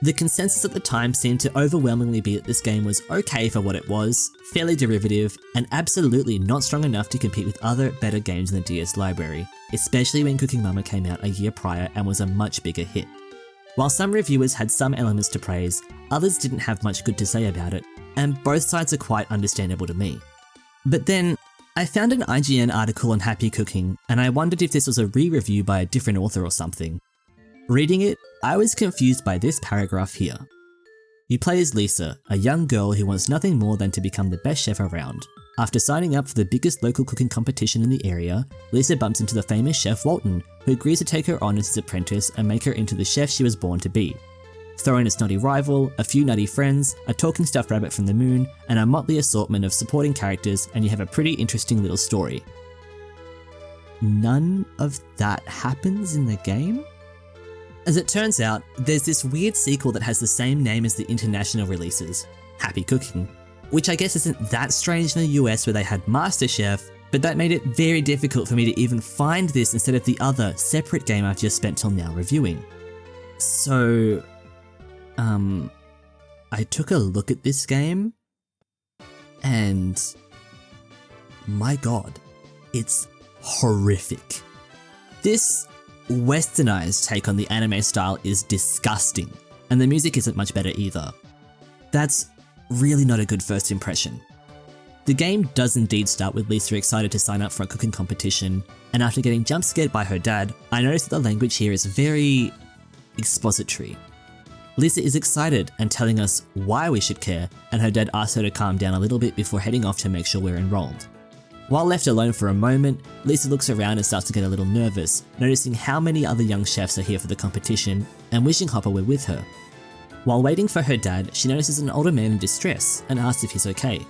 The consensus at the time seemed to overwhelmingly be that this game was okay for what it was, fairly derivative, and absolutely not strong enough to compete with other better games in the DS library, especially when Cooking Mama came out a year prior and was a much bigger hit. While some reviewers had some elements to praise, others didn't have much good to say about it, and both sides are quite understandable to me. But then, I found an IGN article on Happy Cooking, and I wondered if this was a re-review by a different author or something. Reading it, I was confused by this paragraph here. "You play as Lisa, a young girl who wants nothing more than to become the best chef around. After signing up for the biggest local cooking competition in the area, Lisa bumps into the famous chef Walton, who agrees to take her on as his apprentice and make her into the chef she was born to be. Throw in a snotty rival, a few nutty friends, a talking stuffed rabbit from the moon, and a motley assortment of supporting characters, and you have a pretty interesting little story." None of that happens in the game? As it turns out, there's this weird sequel that has the same name as the international releases, Happy Cooking, which I guess isn't that strange in the US where they had MasterChef, but that made it very difficult for me to even find this instead of the other, separate game I've just spent till now reviewing. So, I took a look at this game, and my god, it's horrific. This westernized take on the anime style is disgusting, and the music isn't much better either. That's really not a good first impression. The game does indeed start with Lisa excited to sign up for a cooking competition, and after getting jump scared by her dad, I noticed that the language here is very expository. Lisa is excited and telling us why we should care, and her dad asks her to calm down a little bit before heading off to make sure we're enrolled. While left alone for a moment, Lisa looks around and starts to get a little nervous, noticing how many other young chefs are here for the competition, and wishing Hopper were with her. While waiting for her dad, she notices an older man in distress and asks if he's okay.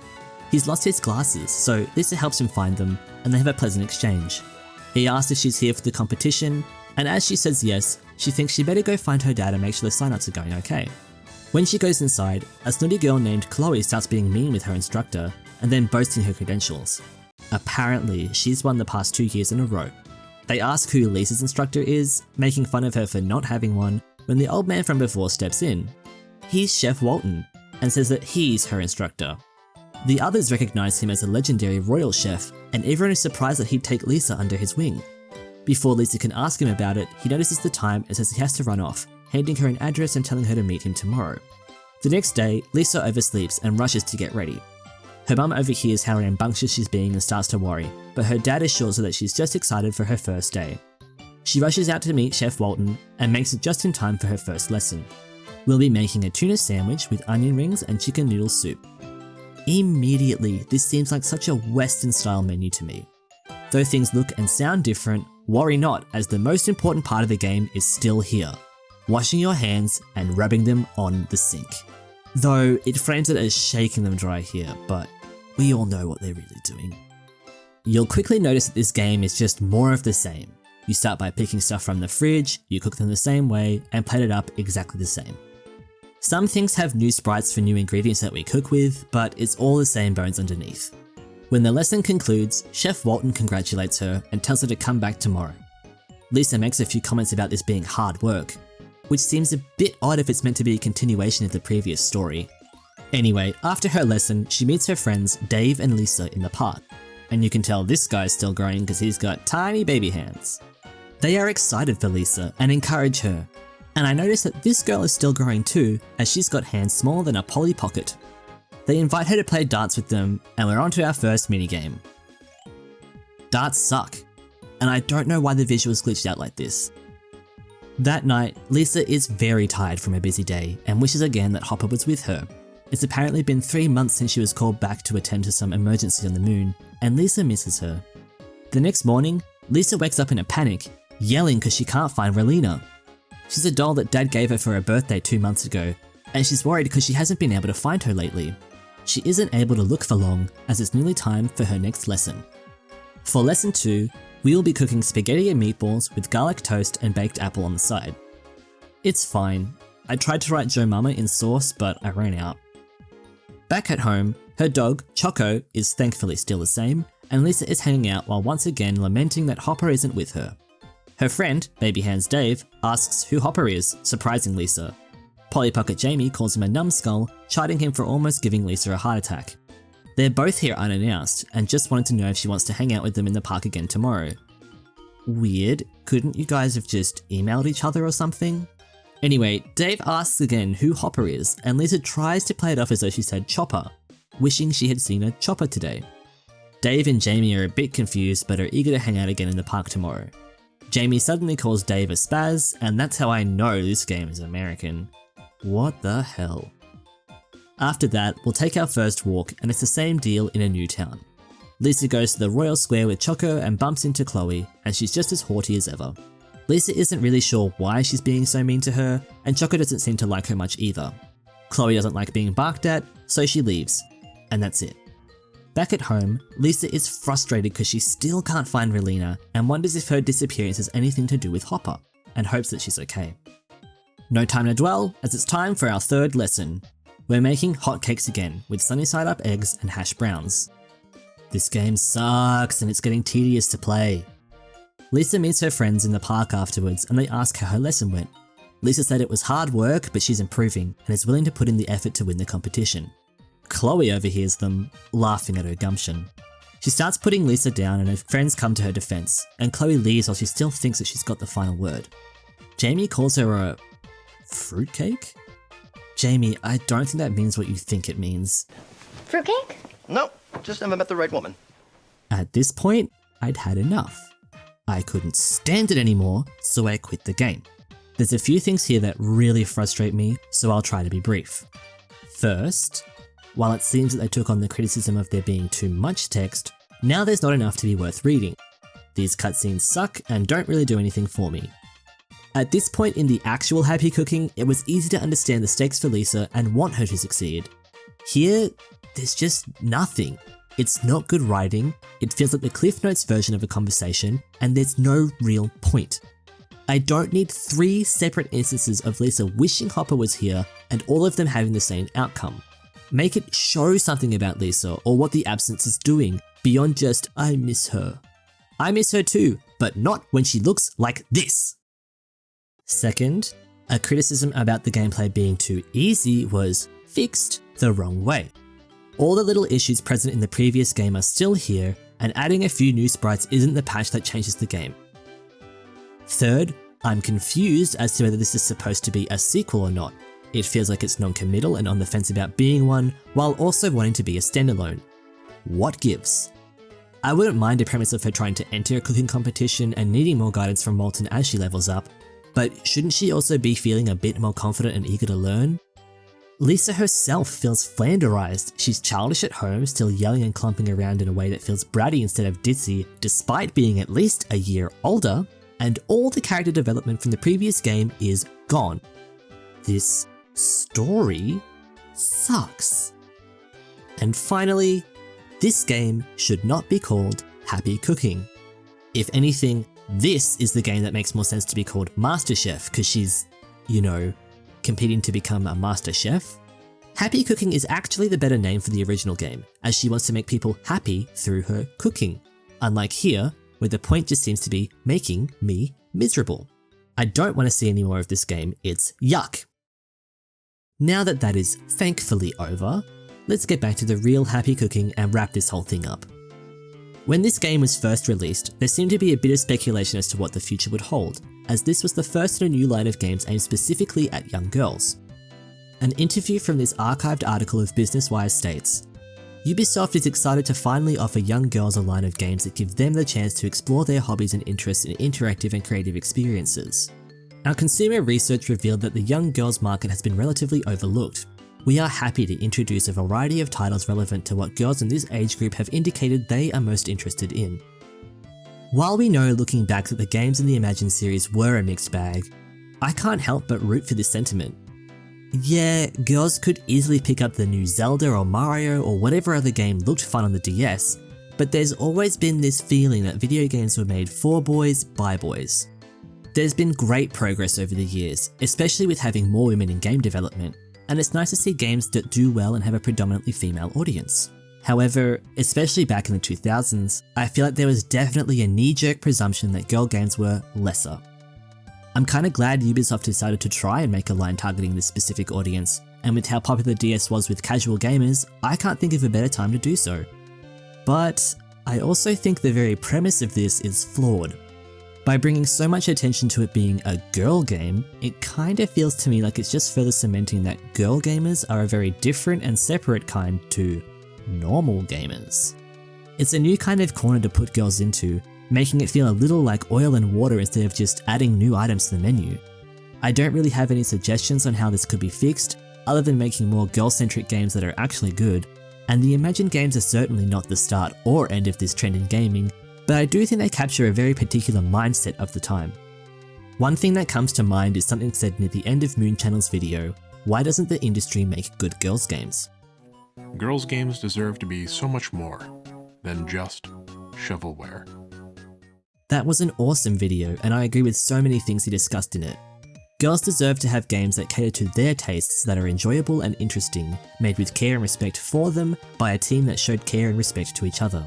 He's lost his glasses, so Lisa helps him find them, and they have a pleasant exchange. He asks if she's here for the competition, and as she says yes, she thinks she better go find her dad and make sure the sign-ups are going okay. When she goes inside, a snooty girl named Chloe starts being mean with her instructor, and then boasting her credentials. Apparently, she's won the past 2 years in a row. They ask who Lisa's instructor is, making fun of her for not having one, when the old man from before steps in. He's Chef Walton, and says that he's her instructor. The others recognize him as a legendary royal chef, and everyone is surprised that he'd take Lisa under his wing. Before Lisa can ask him about it, he notices the time and says he has to run off, handing her an address and telling her to meet him tomorrow. The next day, Lisa oversleeps and rushes to get ready. Her mum overhears how rambunctious she's being and starts to worry, but her dad assures her that she's just excited for her first day. She rushes out to meet Chef Walton and makes it just in time for her first lesson. We'll be making a tuna sandwich with onion rings and chicken noodle soup. Immediately, this seems like such a Western-style menu to me. Though things look and sound different, worry not, as the most important part of the game is still here: washing your hands and rubbing them on the sink. Though it frames it as shaking them dry here, but we all know what they're really doing. You'll quickly notice that this game is just more of the same. You start by picking stuff from the fridge, you cook them the same way, and plate it up exactly the same. Some things have new sprites for new ingredients that we cook with, but it's all the same bones underneath. When the lesson concludes, Chef Walton congratulates her and tells her to come back tomorrow. Lisa makes a few comments about this being hard work, which seems a bit odd if it's meant to be a continuation of the previous story. Anyway, after her lesson, she meets her friends Dave and Lisa in the park, and you can tell this guy's still growing because he's got tiny baby hands. They are excited for Lisa and encourage her, and I notice that this girl is still growing too, as she's got hands smaller than a Polly Pocket. They invite her to play darts with them, and we're on to our first minigame. Darts suck, and I don't know why the visuals glitched out like this. That night, Lisa is very tired from a busy day and wishes again that Hopper was with her. It's apparently been 3 months since she was called back to attend to some emergency on the moon, and Lisa misses her. The next morning, Lisa wakes up in a panic, yelling because she can't find Relina. She's a doll that Dad gave her for her birthday 2 months ago, and she's worried because she hasn't been able to find her lately. She isn't able to look for long, as it's nearly time for her next lesson. For lesson 2, we will be cooking spaghetti and meatballs with garlic toast and baked apple on the side. It's fine. I tried to write Joe Mama in sauce, but I ran out. Back at home, her dog, Choco, is thankfully still the same, and Lisa is hanging out while once again lamenting that Hopper isn't with her. Her friend, Baby Hands Dave, asks who Hopper is, surprising Lisa. Polly Pocket Jamie calls him a numbskull, chiding him for almost giving Lisa a heart attack. They're both here unannounced, and just wanted to know if she wants to hang out with them in the park again tomorrow. Weird, couldn't you guys have just emailed each other or something? Anyway, Dave asks again who Hopper is, and Lisa tries to play it off as though she said Chopper, wishing she had seen a chopper today. Dave and Jamie are a bit confused but are eager to hang out again in the park tomorrow. Jamie suddenly calls Dave a spaz, and that's how I know this game is American. What the hell? After that, we'll take our first walk, and it's the same deal in a new town. Lisa goes to the Royal Square with Choco and bumps into Chloe, and she's just as haughty as ever. Lisa isn't really sure why she's being so mean to her, and Choco doesn't seem to like her much either. Chloe doesn't like being barked at, so she leaves. And that's it. Back at home, Lisa is frustrated because she still can't find Relina and wonders if her disappearance has anything to do with Hopper, and hopes that she's okay. No time to dwell, as it's time for our third lesson. We're making hotcakes again, with sunny side up eggs and hash browns. This game sucks and it's getting tedious to play. Lisa meets her friends in the park afterwards and they ask how her lesson went. Lisa said it was hard work, but she's improving and is willing to put in the effort to win the competition. Chloe overhears them, laughing at her gumption. She starts putting Lisa down and her friends come to her defense, and Chloe leaves while she still thinks that she's got the final word. Jamie calls her a fruitcake? Jamie, I don't think that means what you think it means. Fruitcake? No, just never met the right woman. At this point, I'd had enough. I couldn't stand it anymore, so I quit the game. There's a few things here that really frustrate me, so I'll try to be brief. First, while it seems that they took on the criticism of there being too much text, now there's not enough to be worth reading. These cutscenes suck and don't really do anything for me. At this point in the actual happy cooking, it was easy to understand the stakes for Lisa and want her to succeed. Here, there's just nothing. It's not good writing, it feels like the Cliff Notes version of a conversation, and there's no real point. I don't need 3 separate instances of Lisa wishing Hopper was here and all of them having the same outcome. Make it show something about Lisa or what the absence is doing, beyond just, I miss her. I miss her too, but not when she looks like this. Second, a criticism about the gameplay being too easy was, fixed the wrong way. All the little issues present in the previous game are still here, and adding a few new sprites isn't the patch that changes the game. Third, I'm confused as to whether this is supposed to be a sequel or not. It feels like it's non-committal and on the fence about being one, while also wanting to be a standalone. What gives? I wouldn't mind a premise of her trying to enter a cooking competition and needing more guidance from Molten as she levels up, but shouldn't she also be feeling a bit more confident and eager to learn? Lisa herself feels flanderized. She's childish at home, still yelling and clumping around in a way that feels bratty instead of ditzy, despite being at least a year older, and all the character development from the previous game is gone. This story sucks. And finally, this game should not be called Happy Cooking. If anything, this is the game that makes more sense to be called Master Chef, because she's, competing to become a Master Chef. Happy Cooking is actually the better name for the original game, as she wants to make people happy through her cooking. Unlike here, where the point just seems to be making me miserable. I don't want to see any more of this game, it's yuck. Now that that is thankfully over, let's get back to the real Happy Cooking and wrap this whole thing up. When this game was first released, there seemed to be a bit of speculation as to what the future would hold, as this was the first in a new line of games aimed specifically at young girls. An interview from this archived article of Business Wire states, Ubisoft is excited to finally offer young girls a line of games that give them the chance to explore their hobbies and interests in interactive and creative experiences. Our consumer research revealed that the young girls market has been relatively overlooked. We are happy to introduce a variety of titles relevant to what girls in this age group have indicated they are most interested in. While we know looking back that the games in the Imagine series were a mixed bag, I can't help but root for this sentiment. Yeah, girls could easily pick up the new Zelda or Mario or whatever other game looked fun on the DS, but there's always been this feeling that video games were made for boys by boys. There's been great progress over the years, especially with having more women in game development, and it's nice to see games that do well and have a predominantly female audience. However, especially back in the 2000s, I feel like there was definitely a knee-jerk presumption that girl games were lesser. I'm kinda glad Ubisoft decided to try and make a line targeting this specific audience, and with how popular DS was with casual gamers, I can't think of a better time to do so. But I also think the very premise of this is flawed. By bringing so much attention to it being a girl game, it kinda feels to me like it's just further cementing that girl gamers are a very different and separate kind to normal gamers. It's a new kind of corner to put girls into, making it feel a little like oil and water instead of just adding new items to the menu. I don't really have any suggestions on how this could be fixed, other than making more girl-centric games that are actually good, and the Imagine games are certainly not the start or end of this trend in gaming, but I do think they capture a very particular mindset of the time. One thing that comes to mind is something said near the end of Moon Channel's video, why doesn't the industry make good girls games? Girls' games deserve to be so much more than just shovelware. That was an awesome video, and I agree with so many things he discussed in it. Girls deserve to have games that cater to their tastes that are enjoyable and interesting, made with care and respect for them by a team that showed care and respect to each other.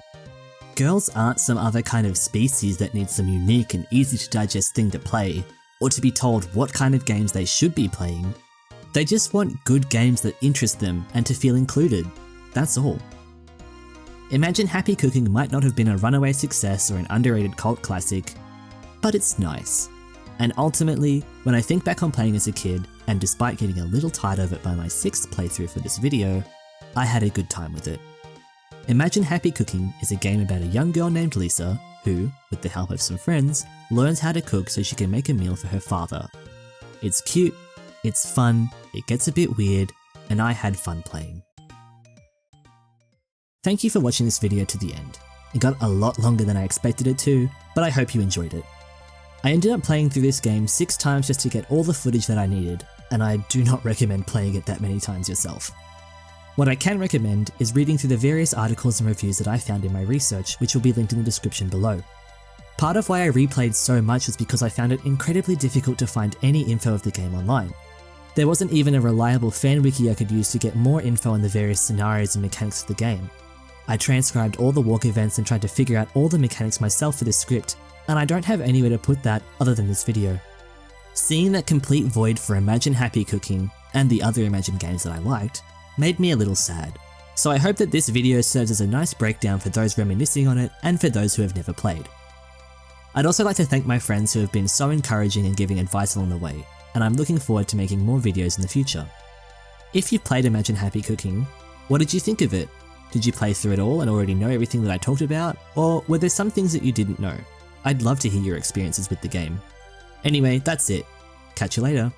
Girls aren't some other kind of species that needs some unique and easy to digest thing to play, or to be told what kind of games they should be playing. They just want good games that interest them and to feel included. That's all. Imagine Happy Cooking might not have been a runaway success or an underrated cult classic, but it's nice. And ultimately, when I think back on playing as a kid, and despite getting a little tired of it by my 6th playthrough for this video, I had a good time with it. Imagine Happy Cooking is a game about a young girl named Lisa who, with the help of some friends, learns how to cook so she can make a meal for her father. It's cute, it's fun, it gets a bit weird, and I had fun playing. Thank you for watching this video to the end. It got a lot longer than I expected it to, but I hope you enjoyed it. I ended up playing through this game 6 times just to get all the footage that I needed, and I do not recommend playing it that many times yourself. What I can recommend is reading through the various articles and reviews that I found in my research, which will be linked in the description below. Part of why I replayed so much was because I found it incredibly difficult to find any info of the game online. There wasn't even a reliable fan wiki I could use to get more info on the various scenarios and mechanics of the game. I transcribed all the walk events and tried to figure out all the mechanics myself for this script, and I don't have anywhere to put that other than this video. Seeing that complete void for Imagine Happy Cooking, and the other Imagine games that I liked, made me a little sad. So I hope that this video serves as a nice breakdown for those reminiscing on it and for those who have never played. I'd also like to thank my friends who have been so encouraging and giving advice along the way, and I'm looking forward to making more videos in the future. If you've played Imagine Happy Cooking, what did you think of it? Did you play through it all and already know everything that I talked about, or were there some things that you didn't know? I'd love to hear your experiences with the game. Anyway, that's it. Catch you later.